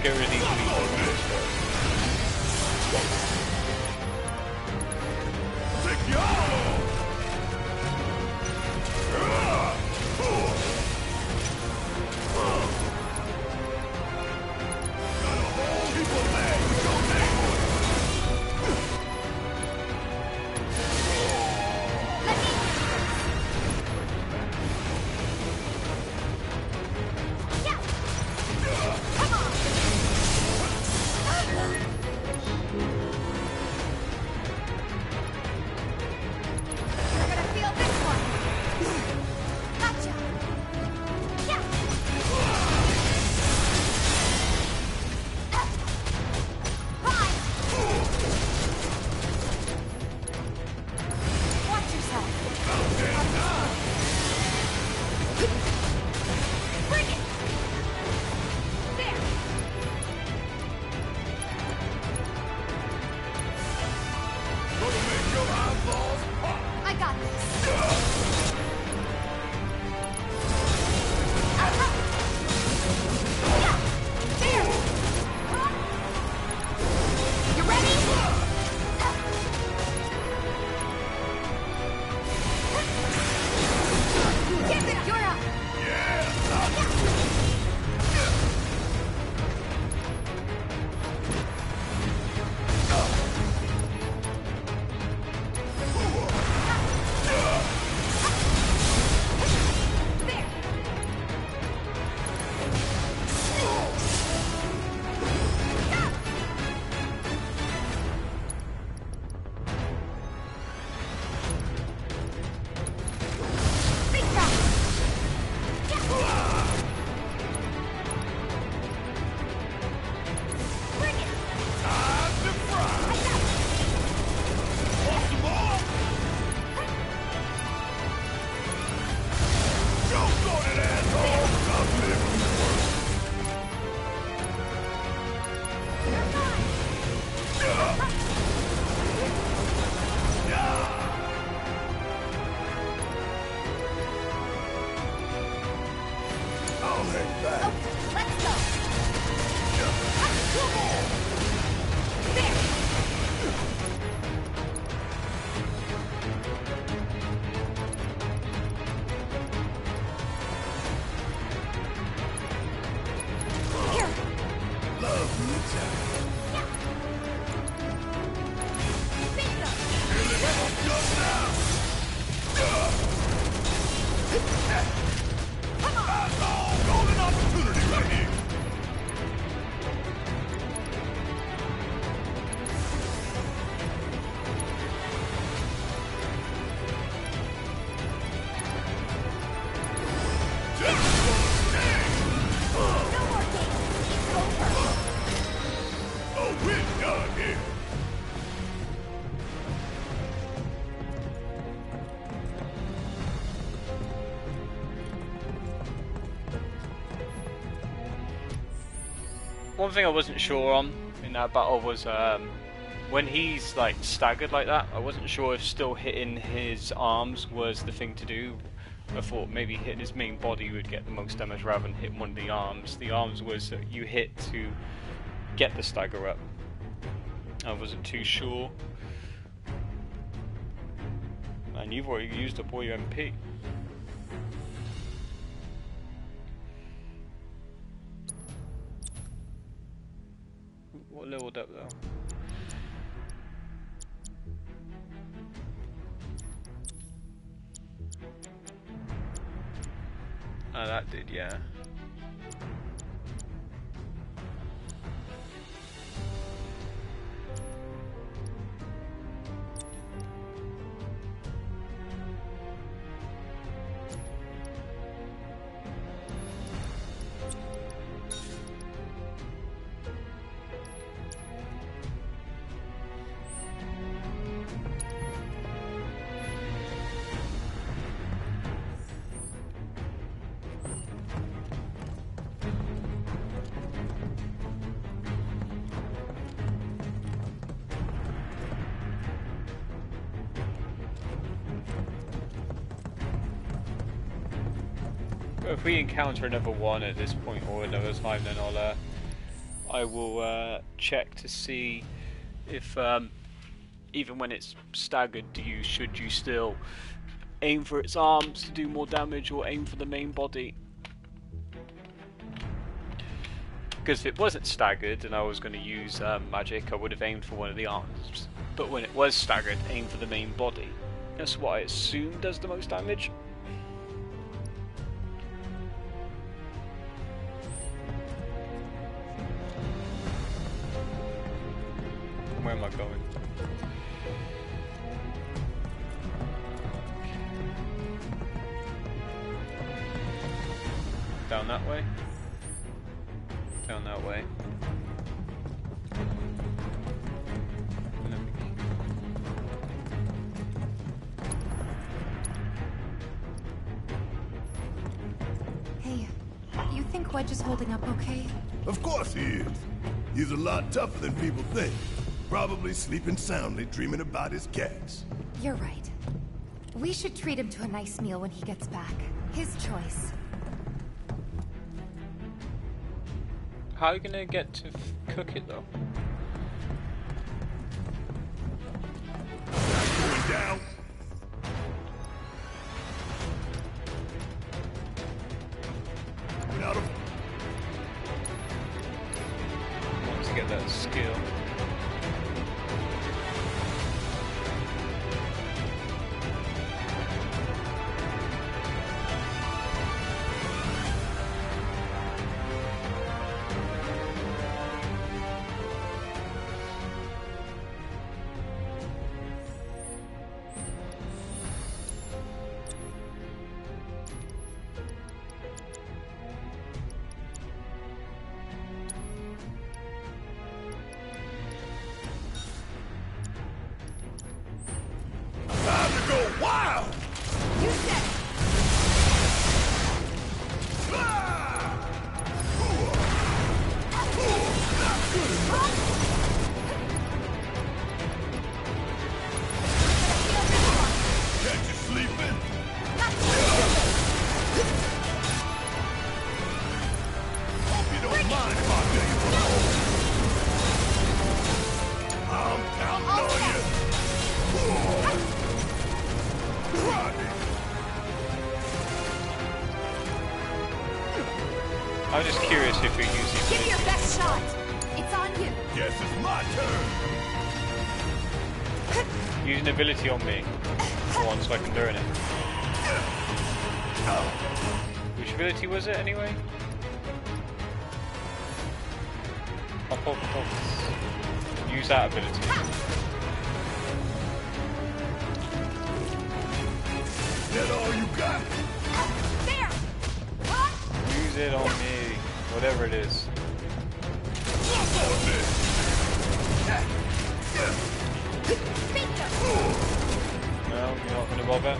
Get rid of these leaves. Take you all! Got a whole heap of legs. Go One thing I wasn't sure on in that battle was when he's like staggered like that, I wasn't sure if still hitting his arms was the thing to do. I thought maybe hitting his main body would get the most damage rather than hitting one of the arms. The arms was you hit to get the stagger up. I wasn't too sure. And you've already used up all your MP. What leveled up though? Oh, that did, yeah. If we encounter another one at this point or another time, then I will check to see if even when it's staggered, should you still aim for its arms to do more damage or aim for the main body? Because if it wasn't staggered and I was going to use magic, I would have aimed for one of the arms. But when it was staggered, aim for the main body. That's what I assume does the most damage. Where am I going? Down that way? Down that way. Hey, you think Wedge is holding up okay? Of course he is. He's a lot tougher than people think. Probably sleeping soundly, dreaming about his cats. You're right. We should treat him to a nice meal when he gets back. His choice. How are you gonna get to cook it though? Going down. Without a... Want to get that skill. I'm just curious if you're using... Give your best shot! It's on you! Guess it's my turn! Use an ability on me. For once so I can learn it. Which ability was it anyway? Use that ability. That all you got? There! Use it on me. Whatever it is. No, you're not gonna bother.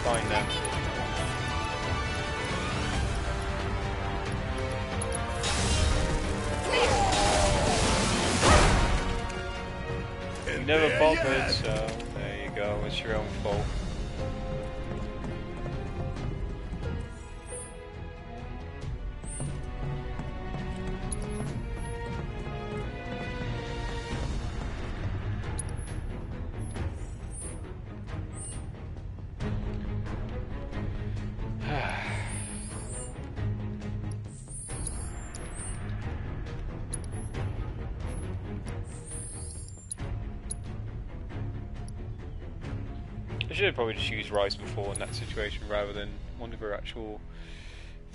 Fine then. You never bothered, so there you go, it's your own fault. I should have probably just used Rise before in that situation rather than one of her actual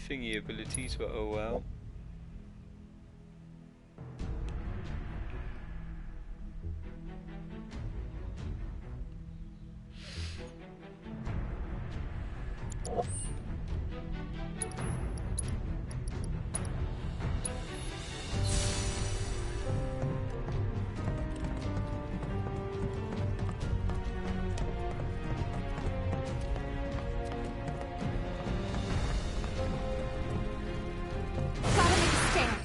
thingy abilities, but oh well. Gotta make a stand.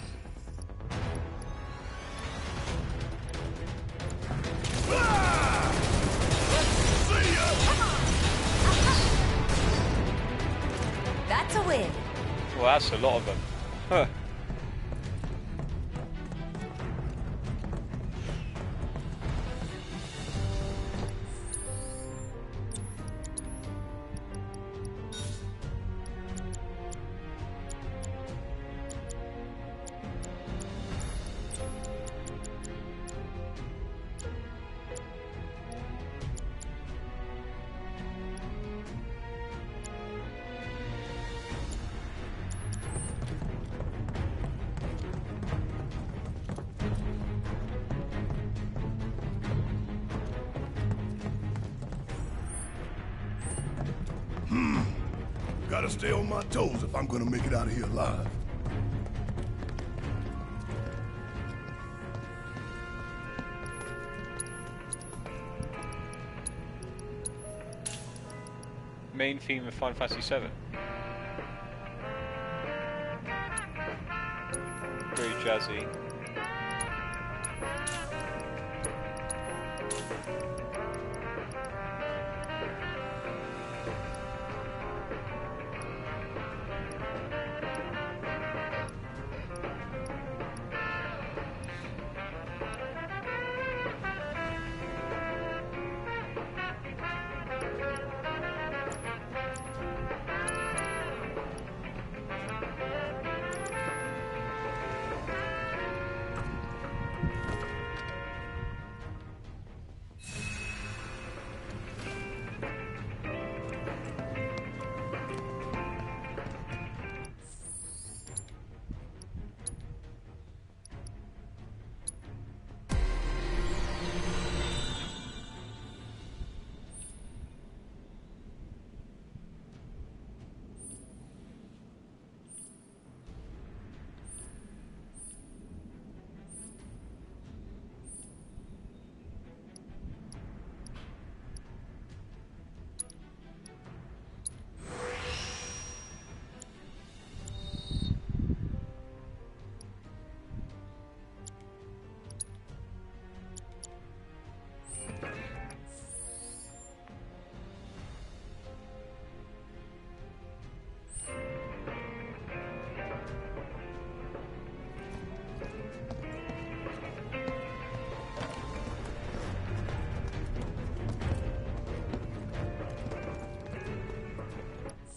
That's a win. Well, that's a lot of them. Huh. Gotta stay on my toes if I'm gonna make it out of here alive. Main theme of Final Fantasy VII. Very jazzy.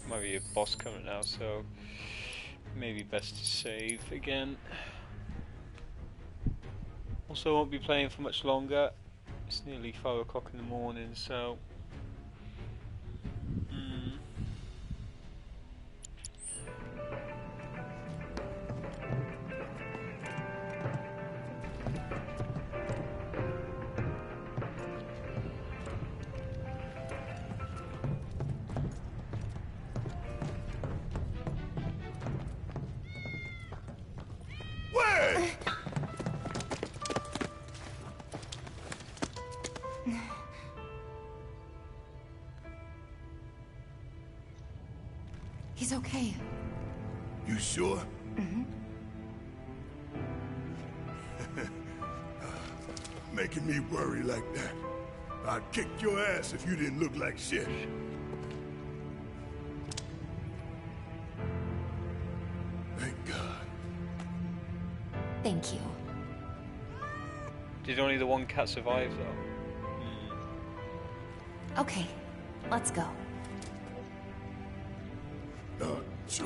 Might be a boss coming now, so maybe best to save again. Also, won't be playing for much longer. It's nearly 5 o'clock in the morning, so. He's okay. You sure? Mm-hmm. Making me worry like that. I'd kick your ass if you didn't look like shit. Thank God. Thank you. Did only the one cat survive, though? Okay, let's go. Sure.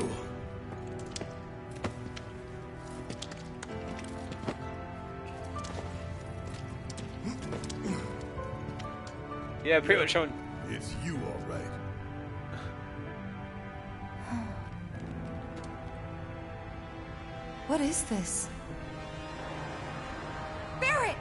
Yeah, pretty much It's you, all right. What is this? Barret!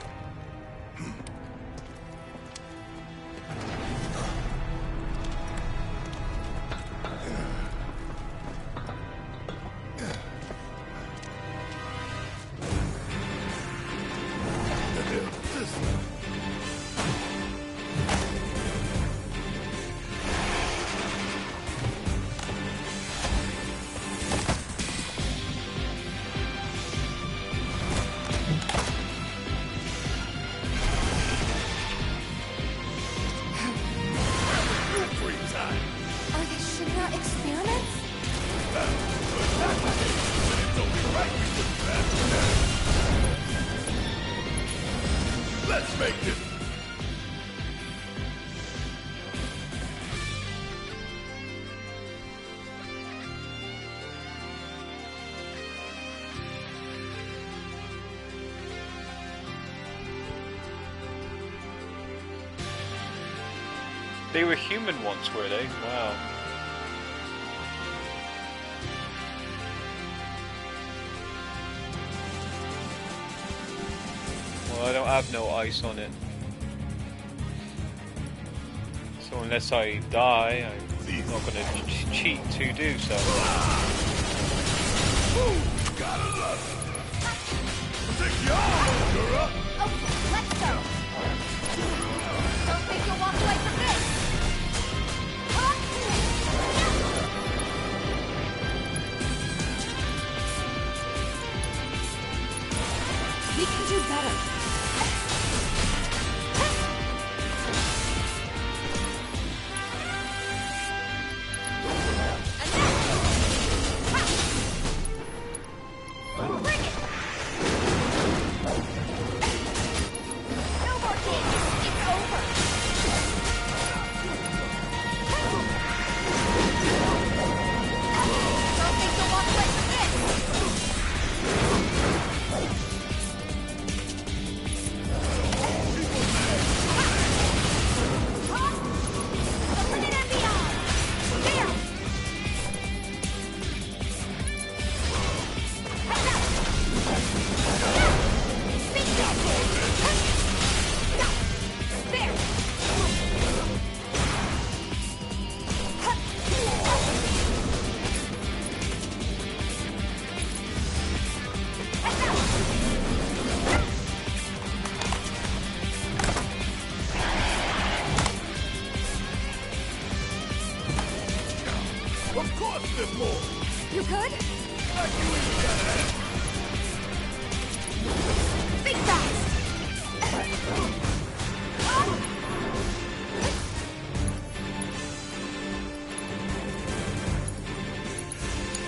Let's make this. They were human once, were they? Wow. Well, I don't have no ice on it. So unless I die, I'm not gonna cheat to do so. Gotta love it. Take you're up. Okay, let's go. Don't think you'll walk away from this. We can do better. Of course there's more. You good? Like you even got an ass. Think fast!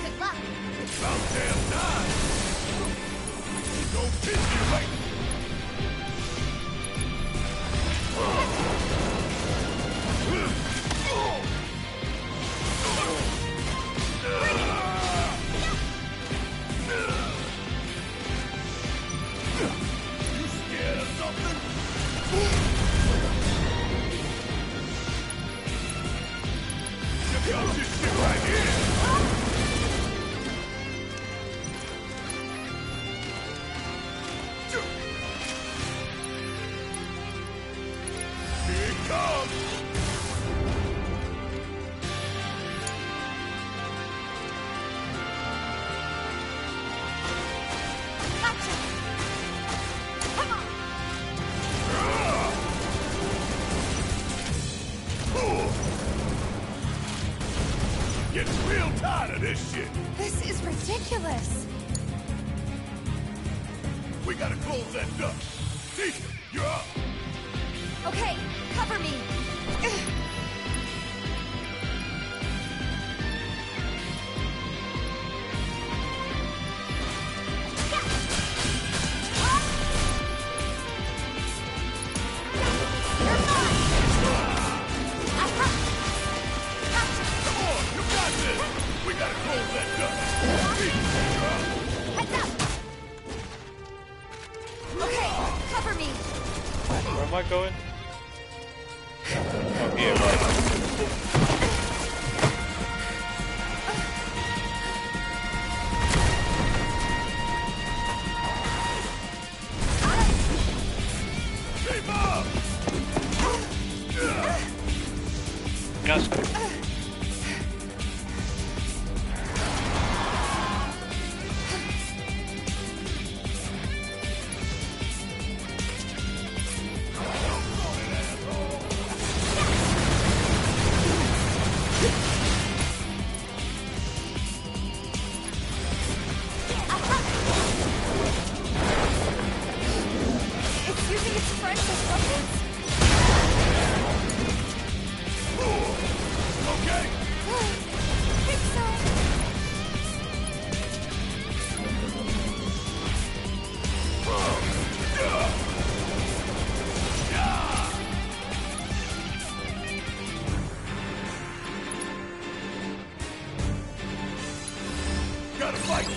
Good luck. About damn time. Don't kiss you right. You scared of something? Check out this shit right here. Here it comes. Gotcha. Come on. Getting real tired of this shit. This is ridiculous. We gotta close that duck. Tifa, you're up. Okay, cover me. Come on, you got this. We gotta close that duck. Tifa, you're up. Heads up. Okay, cover me. Where am I going? Oh, here. That's cool. It's using its friends as weapons. Okay. I think so. Gotta fight.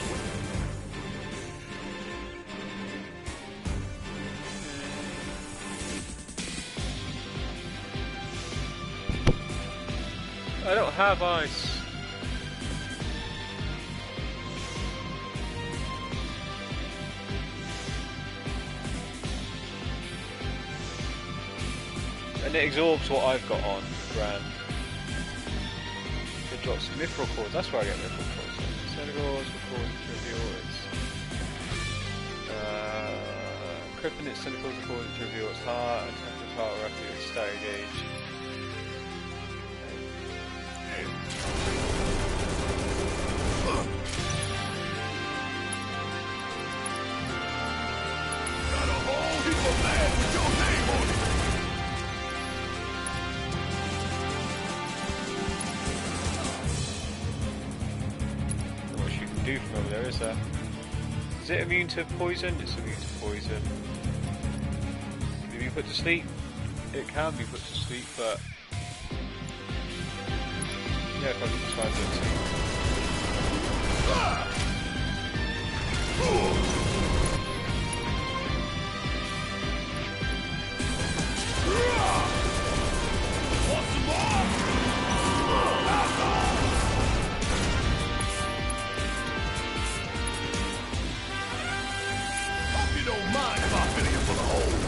I don't have ice. And it absorbs what I've got on, grand. It drops mithril cores, that's where I get mithril cores. Senegals recorded to reveal its Kryptonite Senegals recorded to reveal its heart, attack its heart roughly with static gauge. Got a whole heap of land with your name on it. Not much you can do from over there, is there? Is it immune to poison? It's immune to poison. Can it be put to sleep? It can be put to sleep, but yeah, if I can try and put to sleep. Want some more? Hope you don't mind if I fill you full of holes.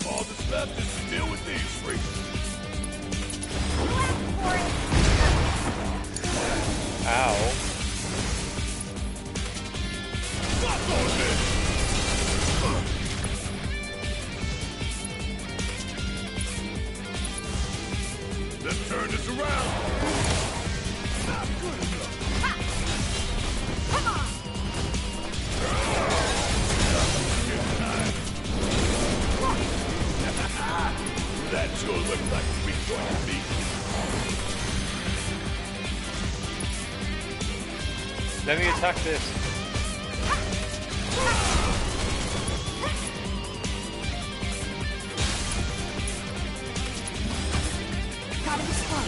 All that's left is to deal with these freaks. Ow. Stop on this! Let's turn this around. Not good enough. Come on! That sure looks like a weak joint to me. Let me attack this. Gotta be slow.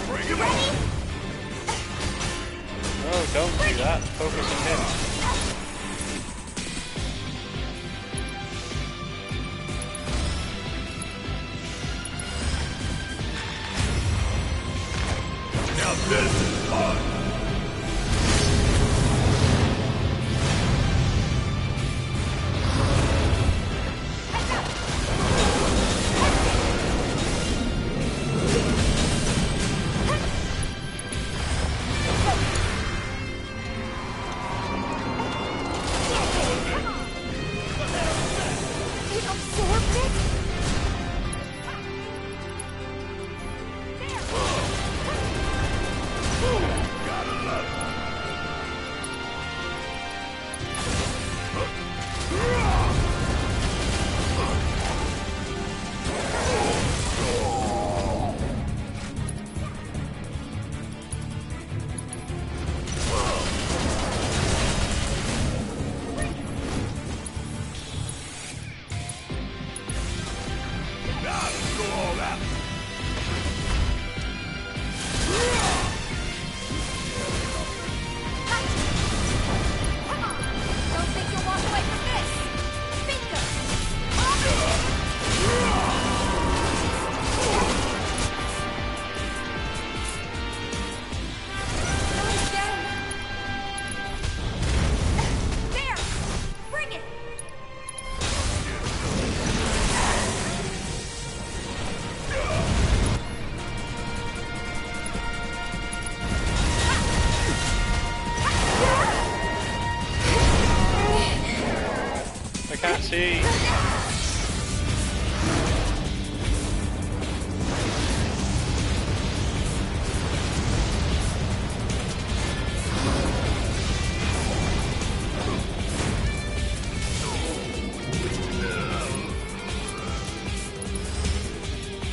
Bring it on! No, don't do that. Focus on him. Now this is fun! I can't see.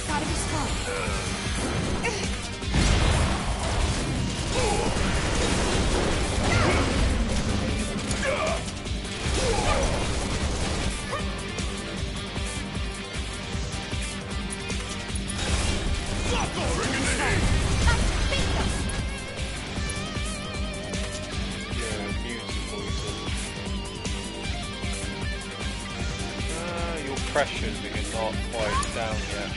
Gotta be strong. Your pressures, but you're not quite down yet.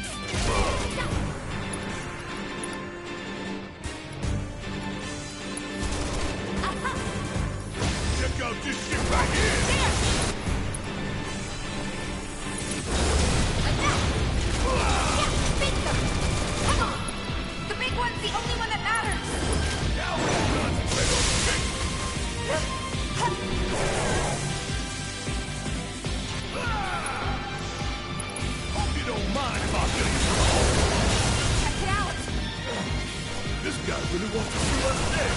Check out this shit right here! Come on! The big one's the only one that matters! Now we're concentrate on the big Hope you don't mind if I get Check it out! This guy really wants to see us dead.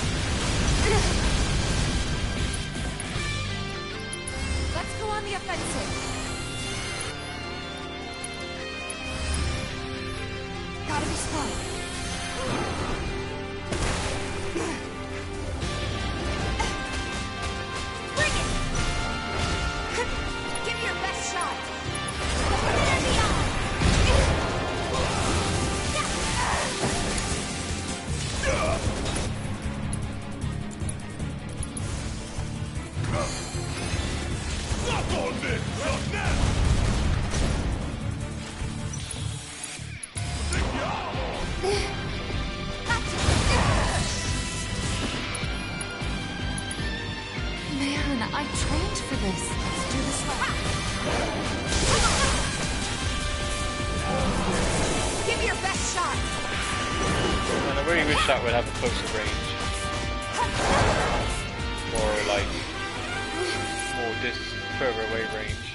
Let's go on the offensive. Gotta be strong. Bring it! Give it your best shot. Put it in the eye. Stop all this! Stop now! Man, I trained for this. Let's do this right. Give it your best shot. And I really wish that would have a closer range. Or like more further away range.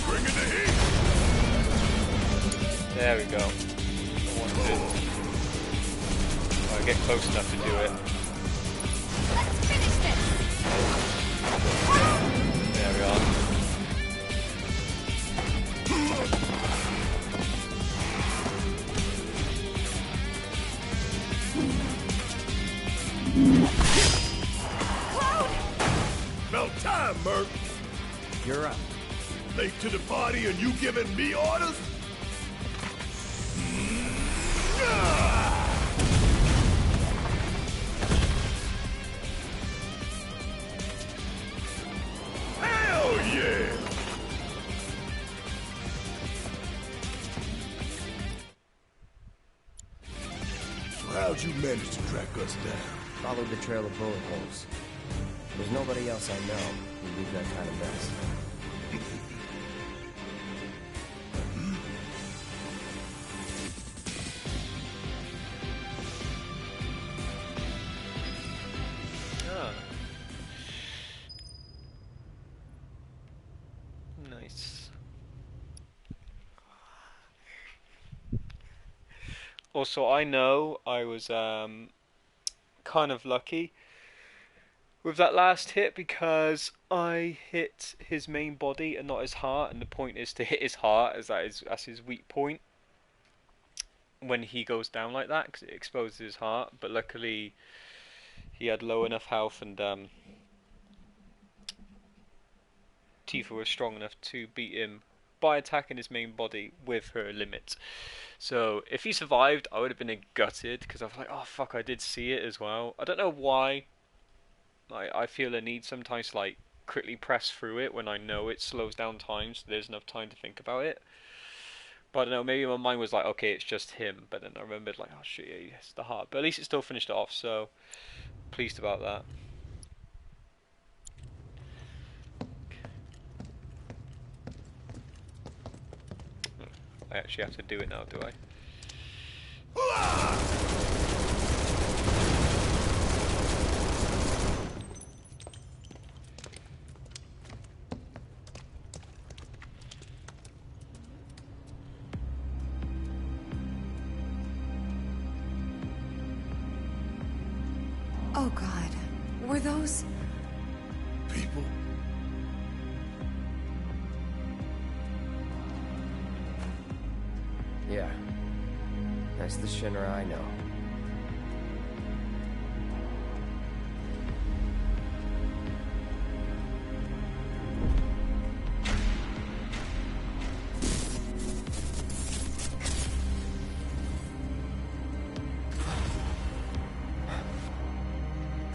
Bring in the heat! There we go. I want to. I'll get close enough to do it. Let's finish this. There we are. About time, Merc. You're up. Late to the party and you giving me orders? Hell yeah! So how'd you manage to track us down? Followed the trail of bullet holes. There's nobody else I know who'd leave that kind of mess. Ah. Nice. Also, I know I was kind of lucky with that last hit because I hit his main body and not his heart, and the point is to hit his heart as that's his weak point when he goes down like that because it exposes his heart. But luckily he had low enough health and Tifa was strong enough to beat him by attacking his main body with her limit. So if he survived, I would have been gutted because I was like, oh fuck, I did see it as well. I don't know why. I feel a need sometimes to like quickly press through it when I know it slows down time, so there's enough time to think about it. But I don't know, maybe my mind was like, okay, it's just him. But then I remembered like, oh shit, yeah, it's the heart. But at least it still finished it off, so pleased about that. I actually have to do it now, do I? Oh God, were those... People? Yeah. That's the Shinra I know.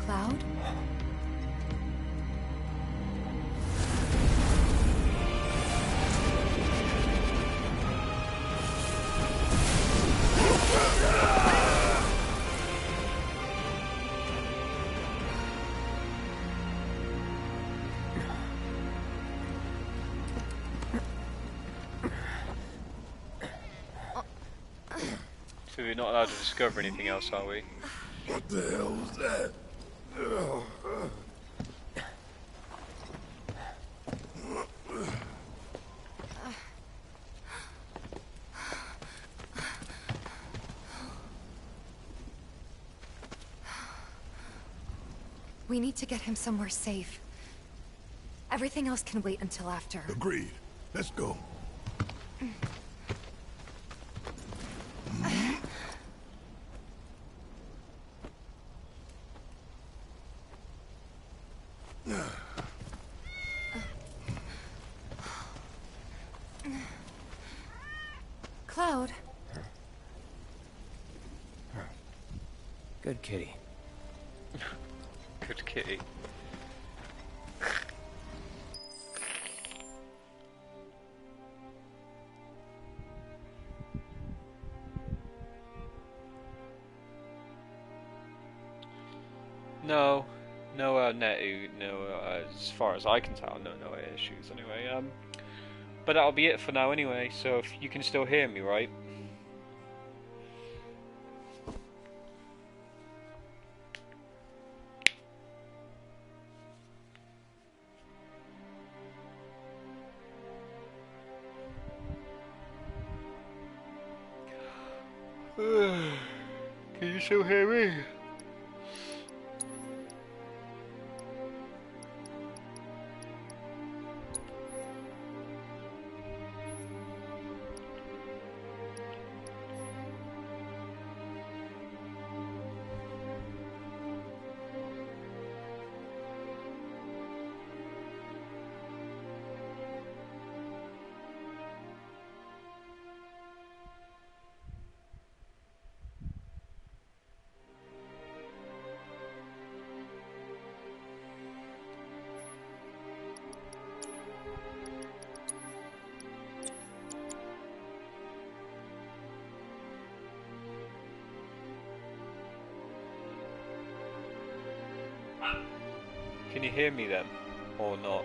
Cloud? So we're not allowed to discover anything else, are we? What the hell was that? We need to get him somewhere safe. Everything else can wait until after. Agreed. Let's go. Cloud. Good kitty. Good kitty. No, as far as I can tell, no issues anyway. But that'll be it for now anyway, so if you can still hear me, right? Can you still hear me? Can you hear me then, or not?